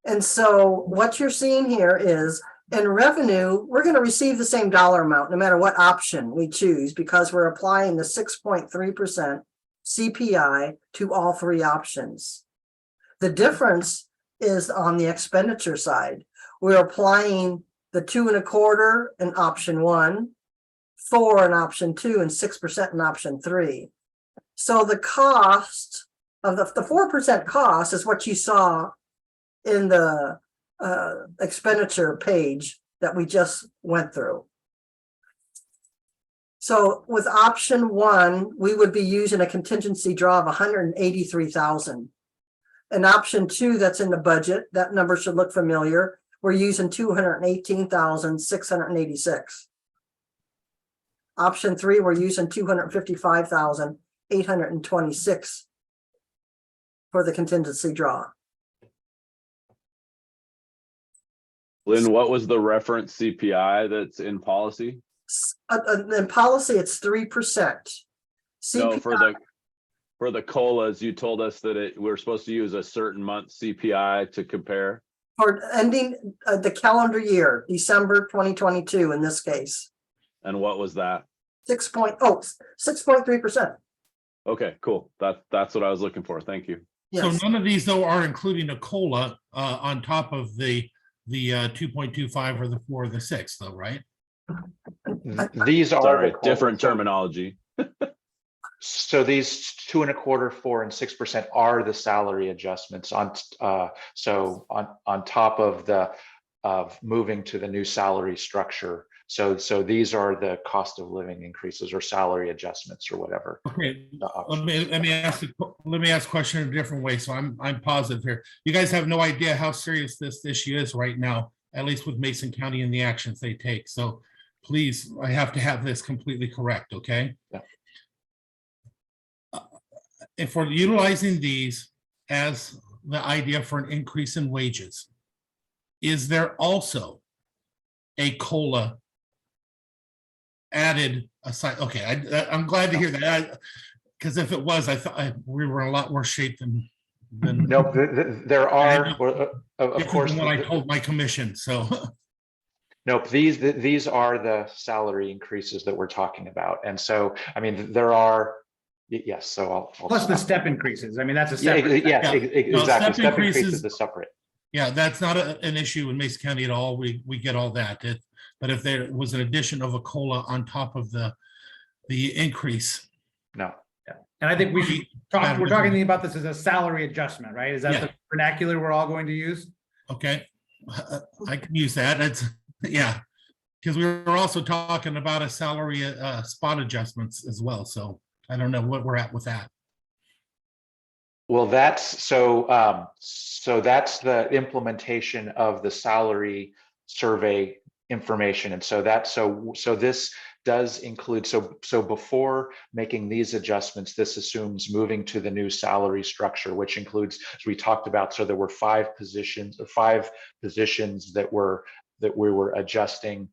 And so what you're seeing here is, in revenue, we're going to receive the same dollar amount no matter what option we choose, because we're applying the 6.3% CPI to all three options. The difference is on the expenditure side. We're applying the 2.25% in option 1, 4% in option 2, and 6% in option 3. So the cost of the 4% cost is what you saw in the expenditure page that we just went through. So with option 1, we would be using a contingency draw of 183,000. And option 2, that's in the budget, that number should look familiar. We're using 218,686. Option 3, we're using 255,826 for the contingency draw. Lynn, what was the reference CPI that's in policy? In policy, it's 3%. No, for the COLAs, you told us that we're supposed to use a certain month CPI to compare. For ending the calendar year, December 2022 in this case. And what was that? 6.3%. Okay, cool. That's what I was looking for. Thank you. Yes. So none of these though are including a COLA on top of the the 2.25 or the 4 or the 6 though, right? These are. Sorry, the- different terminology. So these 2.25%, 4%, and 6% are the salary adjustments on, so on top of of moving to the new salary structure. So these are the cost of living increases or salary adjustments or whatever. Okay, the options. let me ask a question in a different way. So I'm positive here. You guys have no idea how serious this issue is right now, at least with Mason County and the actions they take. So please, I have to have this completely correct, okay? Yeah. If we're utilizing these as the idea for an increase in wages, is there also a COLA added aside? Okay, I'm glad to hear that, because if it was, I thought we were in a lot worse shape than Nope, there are, of different course. than what I told my commission, so. Nope, these are the salary increases that we're talking about. And so, I mean, there are, yes, so I'll. Plus the stop. step increases. I mean, that's a Yeah, separate. yes, No, exactly. step Step increases increases- is separate. Yeah, that's not an issue in Mason County at all. We get all that. But if there was an addition of a COLA on top of the increase. No. And I think we should talk, we're Better. talking about this as a salary adjustment, right? Is that the Yeah. vernacular we're all going to use? Okay, I can use that. That's, yeah. Because we were also talking about a salary spot adjustments as well. So I don't know what we're at with that. Well, that's so that's the implementation of the salary survey information. And so this does include, so before making these adjustments, this assumes moving to the new salary structure, which includes, as we talked about, so there were 5 positions that we were adjusting.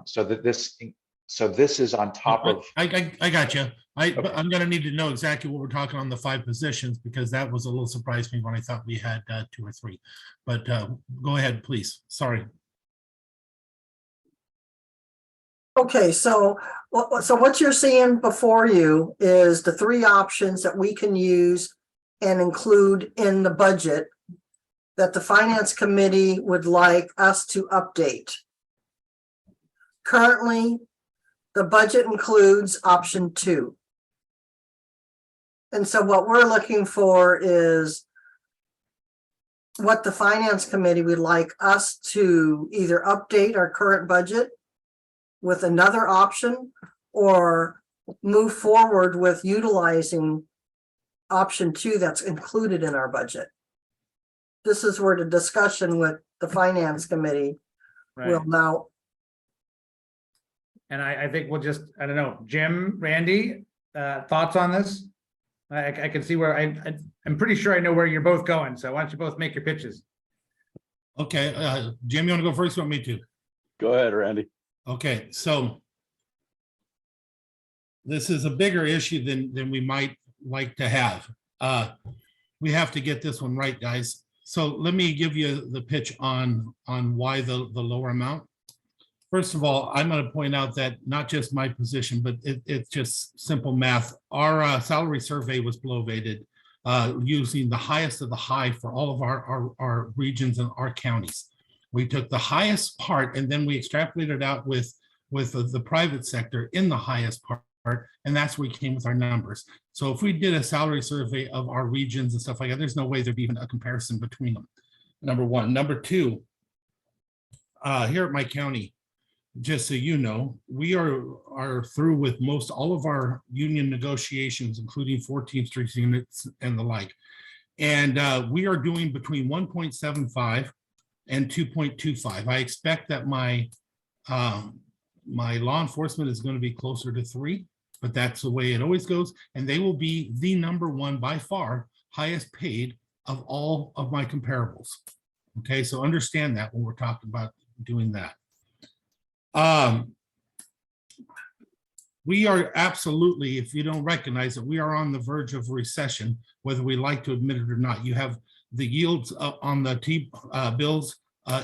So this is on top of. I got you. But I'm gonna need to know exactly what we're talking on the 5 positions, because that was a little surprised me when I thought we had 2 or 3. But go ahead, please. Sorry. Okay, so what you're seeing before you is the 3 options that we can use and include in the budget that the finance committee would like us to update. Currently, the budget includes option 2. And so what we're looking for is what the finance committee would like us to either update our current budget with another option or move forward with utilizing option 2 that's included in our budget. This is where the discussion with the finance committee Right. will now. And I think we'll just, I don't know, Jim, Randy, thoughts on this? I can see where I'm pretty sure I know where you're both going. So why don't you both make your pitches? Okay, Jim, you want to go first? You want me to? Go ahead, Randy. Okay, so this is a bigger issue than we might like to have. We have to get this one right, guys. So let me give you the pitch on why the lower amount. First of all, I'm going to point out that not just my position, but it's just simple math. Our salary survey was blow-weighted using the highest of the high for all of our regions and our counties. We took the highest part and then we extrapolated out with the private sector in the highest part, and that's where we came with our numbers. So if we did a salary survey of our regions and stuff like that, there's no way there'd be even a comparison between them. Number one. Number two, here at my county, just so you know, we are through with most all of our union negotiations, including 14th Street units and the like. And we are doing between 1.75 and 2.25. I expect that my law enforcement is going to be closer to 3, but that's the way it always goes. And they will be the number 1 by far highest paid of all of my comparables. Okay, so understand that when we're talking about doing that. We are absolutely, if you don't recognize it, we are on the verge of recession, whether we like to admit it or not. You have the yields on the T-bills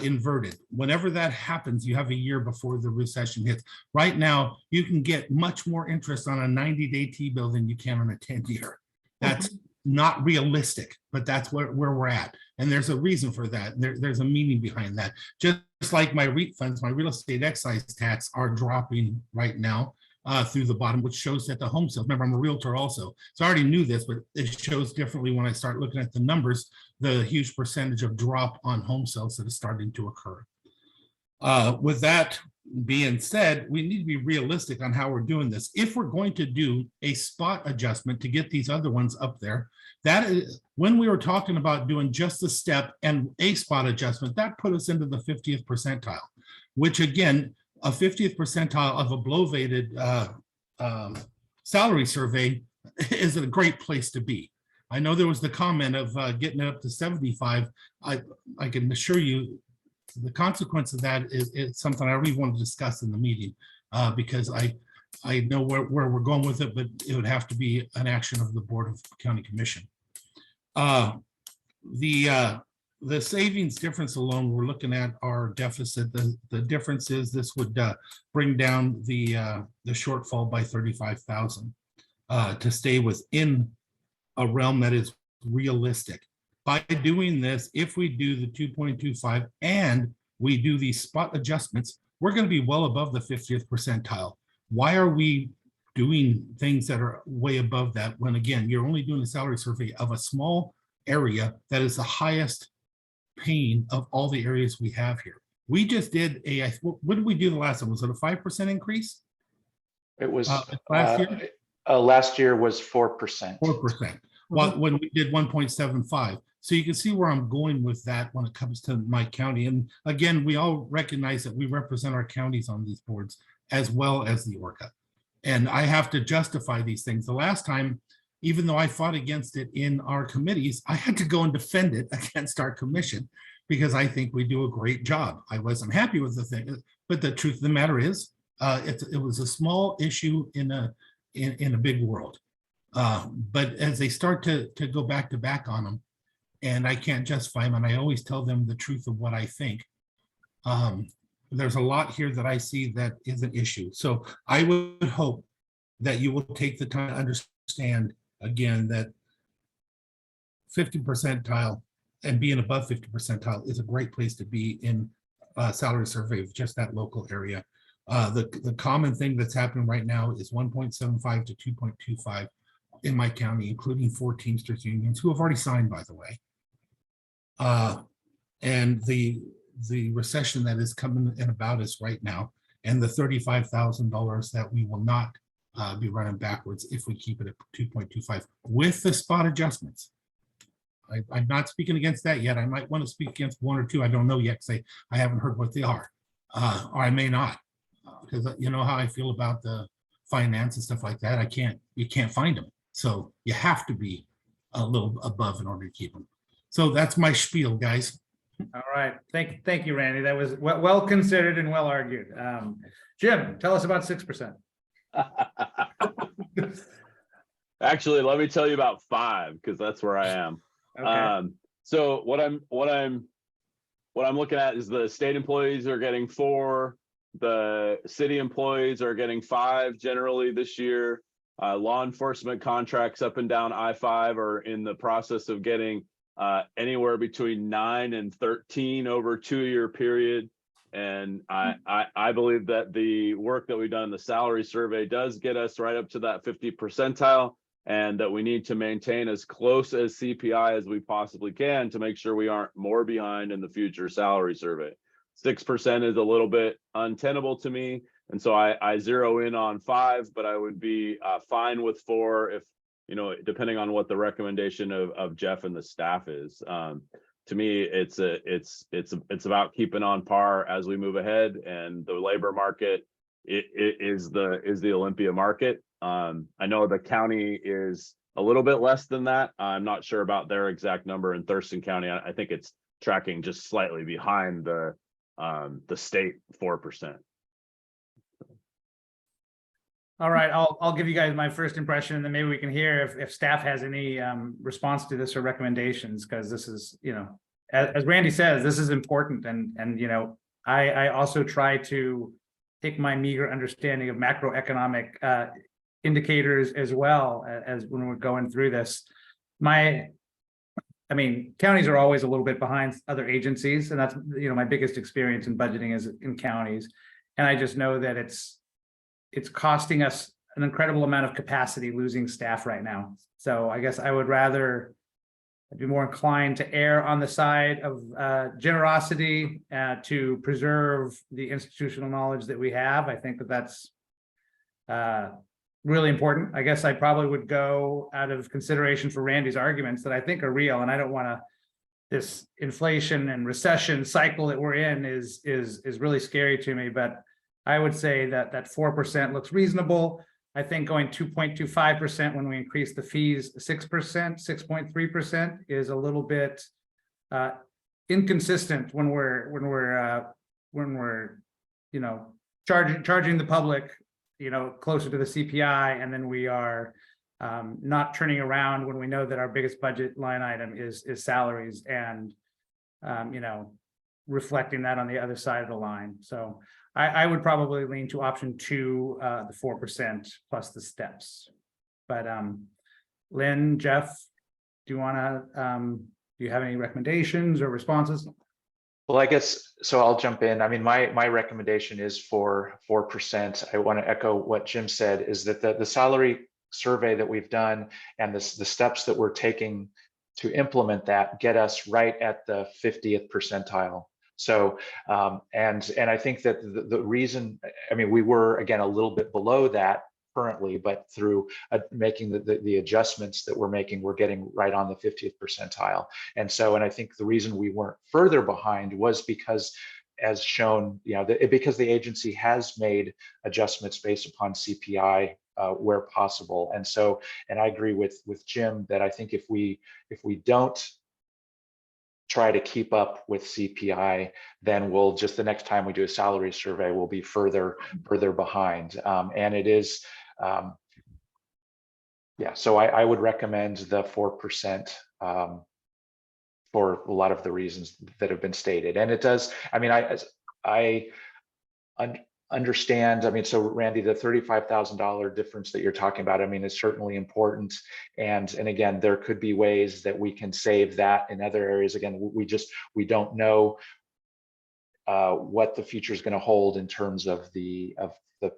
inverted. Whenever that happens, you have a year before the recession hits. Right now, you can get much more interest on a 90-day T-bill than you can on a 10-year. not realistic, but that's where we're at. And there's a reason for that. There's a meaning behind that. Just like my REIT funds, my real estate excise tax are dropping right now through the bottom, which shows that the home sales, remember, I'm a realtor also. So I already knew this, but it shows differently when I start looking at the numbers, the huge percentage of drop on home sales that is starting to occur. With that being said, we need to be realistic on how we're doing this. If we're going to do a spot adjustment to get these other ones up there, that is when we were talking about doing just a step and a spot adjustment, that put us into the 50th percentile, which again, a 50th percentile of a below-weighted salary survey is a great place to be. I know there was the comment of getting it up to 75. I can assure you the consequence of that is something I really want to discuss in the meeting because I know where we're going with it, but it would have to be an action of the Board of County Commission. The savings difference alone, we're looking at our deficit. The difference is this would bring down the shortfall by 35,000 to stay within a realm that is realistic. By doing this, if we do the 2.25 and we do these spot adjustments, we're going to be well above the 50th percentile. Why are we doing things that are way above that when, again, you're only doing a salary survey of a small area that is the highest paying of all the areas we have here? We just did what did we do the last one? Was it a 5% increase? It was last year? Last year was 4%. 4%. Well, when we did 1.75. So you can see where I'm going with that when it comes to my county. And again, we all recognize that we represent our counties on these boards as well as the ORCAA. And I have to justify these things. The last time, even though I fought against it in our committees, I had to go and defend it against our commission because I think we do a great job. I wasn't happy with the thing, but the truth of the matter is, it was a small issue in a big world. But as they start to go back to back on them, and I can't justify them, and I always tell them the truth of what I think. There's a lot here that I see that is an issue. So I would hope that you will take the time to understand again that 50 percentile and being above 50 percentile is a great place to be in salary survey of just that local area. The common thing that's happening right now is 1.75 to 2.25 in my county, including 4 Teamsters unions who have already signed, by the way. And the recession that is coming in about us right now, and the $35,000 that we will not be running backwards if we keep it at 2.25 with the spot adjustments. I'm not speaking against that yet. I might want to speak against 1 or 2. I don't know yet because I haven't heard what they are, or I may not, because you know how I feel about the finance and stuff like that. You can't find them. So you have to be a little above in order to keep them. So that's my spiel, guys. All right. Thank you, Randy. That was well considered and well argued. Jim, tell us about 6%. Actually, let me tell you about 5 because that's where I am. Okay. So what I'm looking at is the state employees are getting 4, the city employees are getting 5 generally this year. Law enforcement contracts up and down I-5 are in the process of getting anywhere between 9 and 13 over a 2-year period. And I believe that the work that we've done in the salary survey does get us right up to that 50 percentile, and that we need to maintain as close as CPI as we possibly can to make sure we aren't more behind in the future salary survey. 6% is a little bit untenable to me. And so I zero in on 5, but I would be fine with 4 if, you know, depending on what the recommendation of Jeff and the staff is. To me, it's about keeping on par as we move ahead, and the labor market it is the Olympia market. I know the county is a little bit less than that. I'm not sure about their exact number in Thurston County. I think it's tracking just slightly behind the state 4%. All right, I'll give you guys my first impression, and then maybe we can hear if staff has any response to this or recommendations, because this is, you know, as Randy says, this is important, and you know, I also try to take my meager understanding of macroeconomic indicators as well as when we're going through this. I mean, counties are always a little bit behind other agencies, and that's, my biggest experience in budgeting is in counties. And I just know that it's costing us an incredible amount of capacity losing staff right now. So I guess I'd be more inclined to err on the side of generosity to preserve the institutional knowledge that we have. I think that that's really important. I guess I probably would go out of consideration for Randy's arguments that I think are real, and I don't want this inflation and recession cycle that we're in is really scary to me. But I would say that 4% looks reasonable. I think going 2.25% when we increase the fees 6%, 6.3% is a little bit inconsistent when we're charging the public closer to the CPI, and then we are not turning around when we know that our biggest budget line item is salaries, and reflecting that on the other side of the line. So I would probably lean to option 2, the 4% plus the steps. But Lynn, Jeff, do you have any recommendations or responses? Well, I guess, so I'll jump in. I mean, my recommendation is for 4%. I want to echo what Jim said, is that the salary survey that we've done and the steps that we're taking to implement that get us right at the 50th percentile. So, and I think that the reason, I mean, we were, again, a little bit below that currently, but through making the adjustments that we're making, we're getting right on the 50th percentile. And so, and I think the reason we weren't further behind was because, as shown, because the agency has made adjustments based upon CPI where possible. And so, and I agree with Jim that I think if we don't try to keep up with CPI, then we'll just, the next time we do a salary survey, we'll be further behind. And it is, so I would recommend the 4% for a lot of the reasons that have been stated. And it does, I mean, I understand, I mean, so Randy, the $35,000 difference that you're talking about, I mean, is certainly important. And again, there could be ways that we can save that in other areas. Again, we don't know what the future is going to hold in terms of the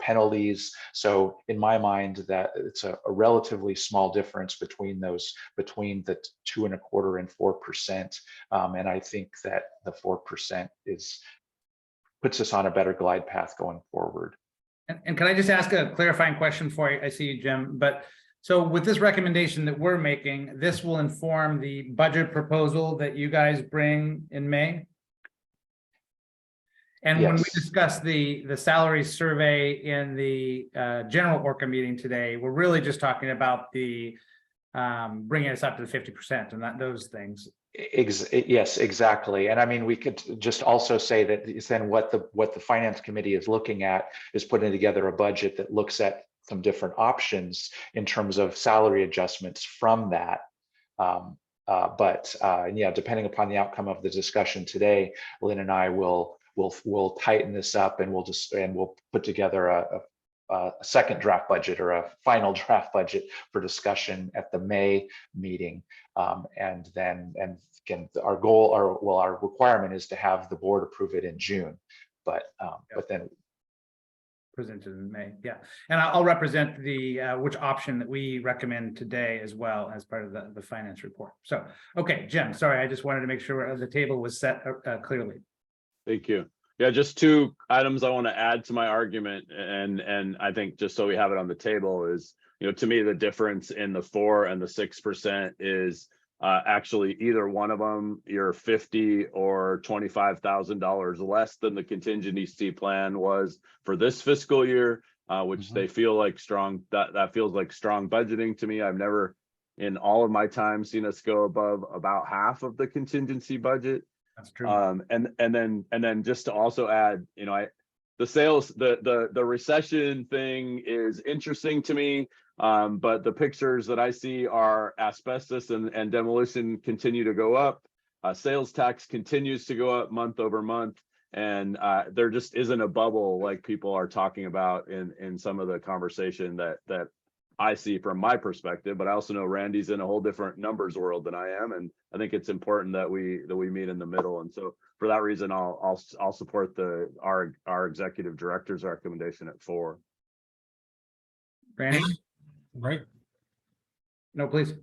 penalties. So in my mind, that it's a relatively small difference between the 2.25% and 4%. And I think that the 4% puts us on a better glide path going forward. And can I just ask a clarifying question for you? I see you, Jim, but so with this recommendation that we're making, this will inform the budget proposal that you guys bring in May? And when we discuss the salary survey in the general ORCAA meeting today, we're really just talking about the bringing us up to the 50% and not those things. Yes, exactly. And I mean, we could just also say that then what the finance committee is looking at is putting together a budget that looks at some different options in terms of salary adjustments from that. But depending upon the outcome of the discussion today, Lynn and I will tighten this up, and we'll put together a second draft budget or a final draft budget for discussion at the May meeting. And again, our requirement is to have the board approve it in June, but then presented in May. Yeah. And I'll represent the which option that we recommend today as well as part of the finance report. So, okay, Jim, sorry, I just wanted to make sure the table was set clearly. Thank you. Yeah, just 2 items I want to add to my argument, and I think just so we have it on the table is, to me, the difference in the 4 and the 6% is actually either one of them, you're $50,000 or $25,000 less than the contingency plan was for this fiscal year, which they feel like strong. That feels like strong budgeting to me. I've never, in all of my time, seen us go above about half of the contingency budget. That's true. And then just to also add, the sales, the recession thing is interesting to me. But the pictures that I see are asbestos and demolition continue to go up. Sales tax continues to go up month over month. And there just isn't a bubble like people are talking about in some of the conversation that I see from my perspective, but I also know Randy's in a whole different numbers world than I am. And I think it's important that we meet in the middle. And so for that reason, I'll support our executive director's recommendation at 4. Randy? Right? No, please.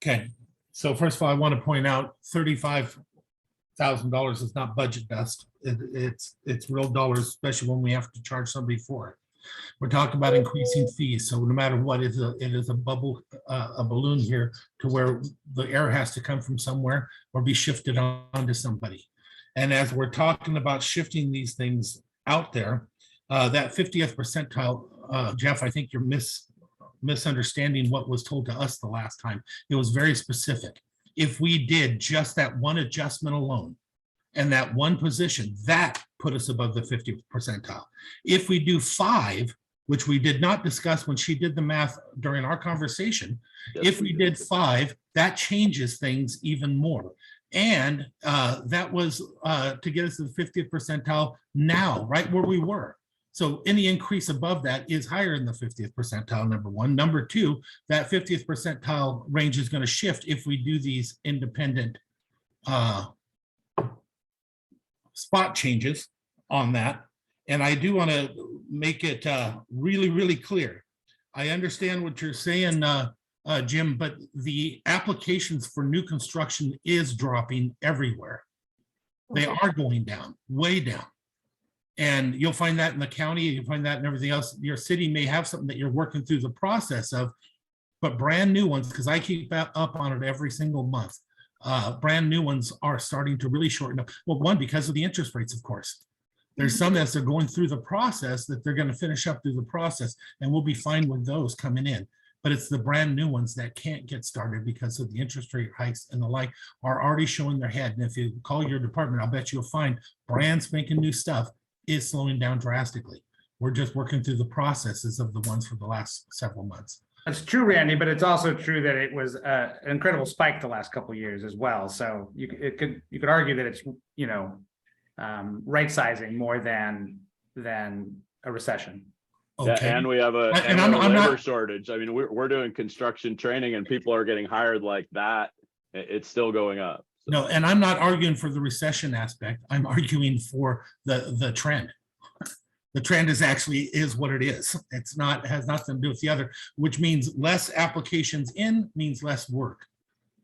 Okay, so first of all, I want to point out $35,000 is not budget dust. It's real dollars, especially when we have to charge somebody for it. We're talking about increasing fees, so no matter what, it is a bubble, a balloon here to where the air has to come from somewhere or be shifted onto somebody. And as we're talking about shifting these things out there, that 50th percentile, Jeff, I think you're misunderstanding what was told to us the last time. It was very specific. If we did just that one adjustment alone and that one position, that put us above the 50th percentile. If we do 5, which we did not discuss when she did the math during our conversation, if we did 5, that changes things even more. And that was to get us to the 50th percentile now, right where we were. So any increase above that is higher in the 50th percentile, number one. Number two, that 50th percentile range is going to shift if we do these independent spot changes on that. And I do want to make it really, really clear. I understand what you're saying, Jim, but the applications for new construction is dropping everywhere. They are going down, way down. And you'll find that in the county, you'll find that in everything else. Your city may have something that you're working through the process of, but brand new ones, because I keep up on it every single month. Brand new ones are starting to really shorten up. Well, one, because of the interest rates, of course. There's some as they're going through the process that they're going to finish up through the process, and we'll be fine with those coming in. But it's the brand new ones that can't get started because of the interest rate hikes and the like are already showing their head. And if you call your department, I'll bet you'll find brand spanking new stuff is slowing down drastically. We're just working through the processes of the ones for the last several months. That's true, Randy, but it's also true that it was an incredible spike the last couple of years as well. So you could argue that it's, you know, right sizing more than a recession. Yeah, Okay. and we have a, And and we have I'm a labor not- shortage. I mean, we're doing construction training and people are getting hired like that. It's still going up. No, and I'm not arguing for the recession aspect. I'm arguing for the trend. The trend is what it is. It's not, has nothing to do with the other, which means less applications in means less work.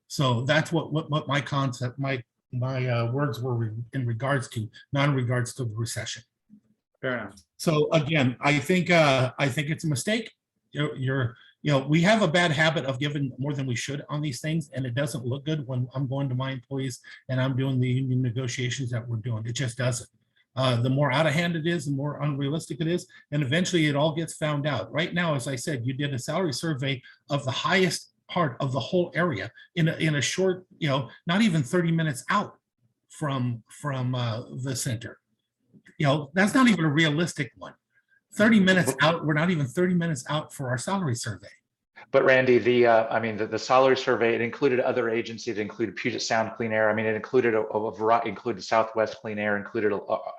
So that's what my concept, my words were in regards to, not in regards to the recession. Fair enough. So again, I think it's a mistake. We have a bad habit of giving more than we should on these things, and it doesn't look good when I'm going to my employees and I'm doing the union negotiations that we're doing. It just doesn't. The more out of hand it is, the more unrealistic it is, and eventually it all gets found out. Right now, as I said, you did a salary survey of the highest part of the whole area in a short, not even 30 minutes out from the center. That's not even a realistic one. 30 minutes out, we're not even 30 minutes out for our salary survey. But Randy, the salary survey, it included other agencies, it included Puget Sound Clean Air. I mean, it included a variety, included Southwest Clean Air,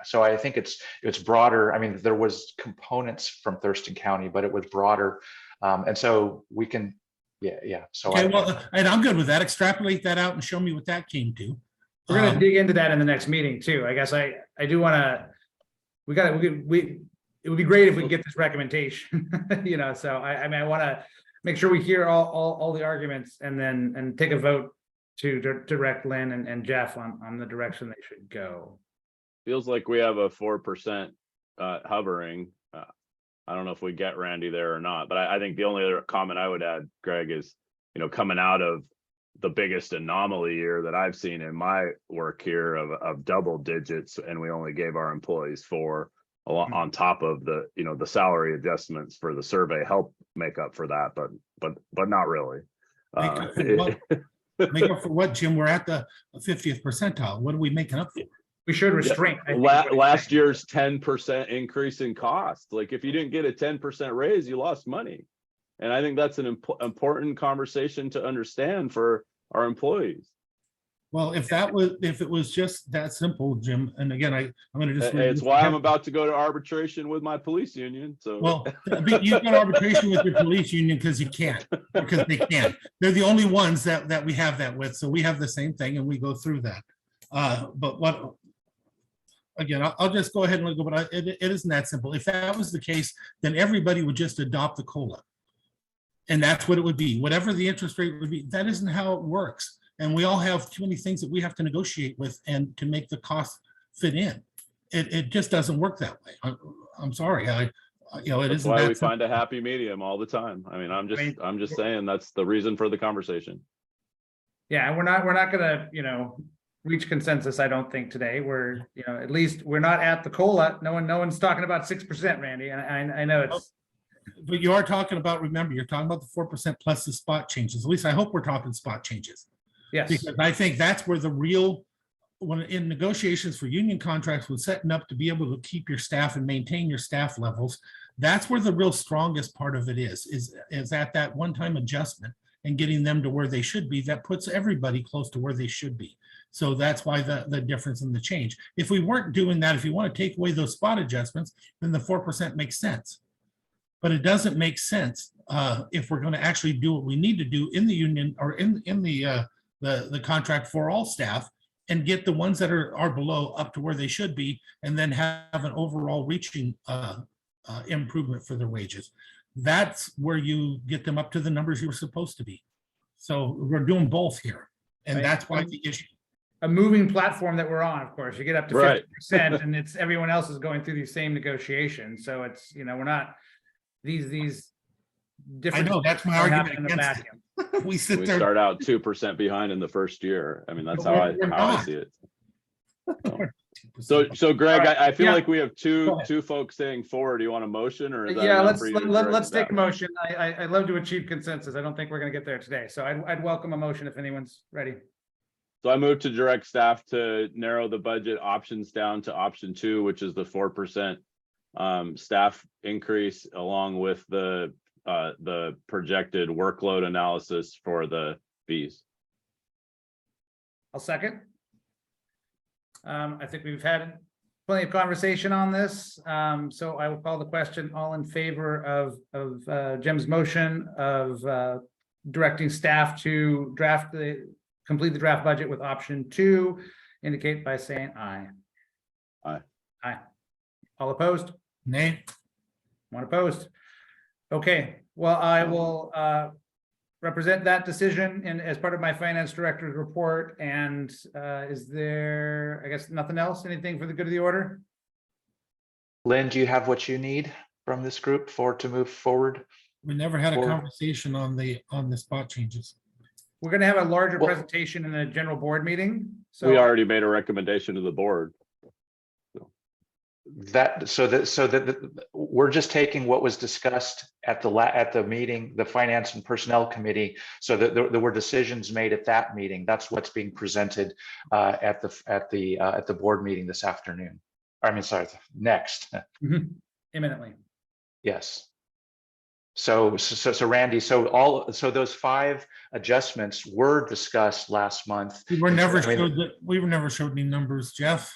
so I think it's broader. I mean, there was components from Thurston County, but it was broader. And so we can, yeah. So okay, and I'm good with that. Extrapolate that out and show me what that came to. We're going to dig into that in the next meeting too. I guess I do want to, it would be great if we could get this recommendation, so I want to make sure we hear all the arguments and take a vote to direct Lynn and Jeff on the direction they should go. Feels like we have a 4% hovering. I don't know if we get Randy there or not, but I think the only other comment I would add, Greg, is, coming out of the biggest anomaly year that I've seen in my work here of double digits, and we only gave our employees 4 on top of the salary adjustments for the survey help make up for that, but not really. Make up for what, Jim? We're at the 50th percentile. What are we making up for? We should restrain. Last year's 10% increase in cost. Like, if you didn't get a 10% raise, you lost money. And I think that's an important conversation to understand for our employees. Well, if it was just that simple, Jim, and again, I'm gonna just. read It's this why I'm again. about to go to arbitration with my police union, so. Well, you've got arbitration with your police union because you can't, because they can't. They're the only ones that we have that with, so we have the same thing and we go through that. But what, again, I'll just go ahead and go, but it isn't that simple. If that was the case, then everybody would just adopt the COLA. And that's what it would be, whatever the interest rate would be. That isn't how it works. And we all have too many things that we have to negotiate with and to make the cost fit in. It just doesn't work that way. I'm sorry. It That's isn't why that we simple. find a happy medium all the time. I mean, I'm just saying that's the reason for the conversation. Yeah, and we're not gonna, reach consensus, I don't think today. We're, at least we're not at the COLA. No one's talking about 6%, Randy. And I know it's, But you are talking about, remember, you're talking about the 4% plus the spot changes. At least I hope we're talking spot changes. yes, Because I think that's where the real, when in negotiations for union contracts, with setting up to be able to keep your staff and maintain your staff levels, that's where the real strongest part of it is at that one-time adjustment and getting them to where they should be. That puts everybody close to where they should be. So that's why the difference in the change. If we weren't doing that, if you want to take away those spot adjustments, then the 4% makes sense. But it doesn't make sense if we're going to actually do what we need to do in the union or in the contract for all staff and get the ones that are below up to where they should be, and then have an overall reaching improvement for their wages. That's where you get them up to the numbers you were supposed to be. So we're doing both here, and Right. that's why the issue. a moving platform that we're on, of course. You get up to Right. 50% and it's everyone else is going through these same negotiations. So it's, we're not these I different. know, that's my don't happen argument in a against vacuum. it. We sit We there. start out 2% behind in the first year. I mean, that's But how we're I not. see it. So Greg, All right. I feel Yeah. like we have Go ahead. two folks saying four. Do you want a motion or is that Yeah, enough let's for you to let's direct take a that? motion. I'd love to achieve consensus. I don't think we're gonna get there today. So I'd welcome a motion if anyone's ready. So I moved to direct staff to narrow the budget options down to option 2, which is the 4% staff increase, along with the projected workload analysis for the fees. I'll second. I think we've had plenty of conversation on this. So I will call the question. All in favor of Jim's motion of directing staff to complete the draft budget with option 2, indicate by saying aye. Aye. Aye. All opposed? Nay, One opposed? Okay, well, I will represent that decision as part of my finance director's report. And is there, I guess, nothing else? Anything for the good of the order? Lynn, do you have what you need from this group to move forward? we never had a Or- conversation on the spot changes. We're gonna have a larger Well- presentation in a general board meeting. So We already made a recommendation to the board. So that we're just taking what was discussed at the meeting, the Finance and Personnel Committee, so that there were decisions made at that meeting. That's what's being presented at the board meeting this afternoon. I mean, sorry, next. imminently. Yes. So Randy, so those 5 adjustments were discussed last month. We were never I mean- showed any numbers, Jeff.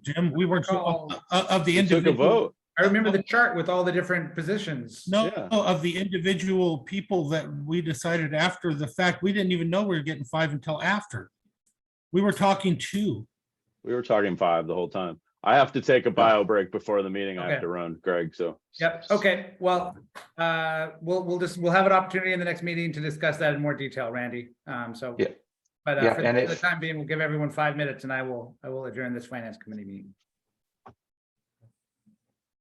Jim, we weren't Recall- of the You took a individual. vote. I remember the chart with all the different positions. No, Yeah. of the individual people that we decided after the fact. We didn't even know we were getting 5 until after. We were talking 2. We were talking 5 the whole time. I have to take a bio break before the meeting. I Okay. have to run, Greg, so. Yep, okay, well, we'll have an opportunity in the next meeting to discuss that in more detail, Randy. So. Yeah. But Yeah, for and the if- time being, we'll give everyone 5 minutes and I will adjourn this finance committee meeting.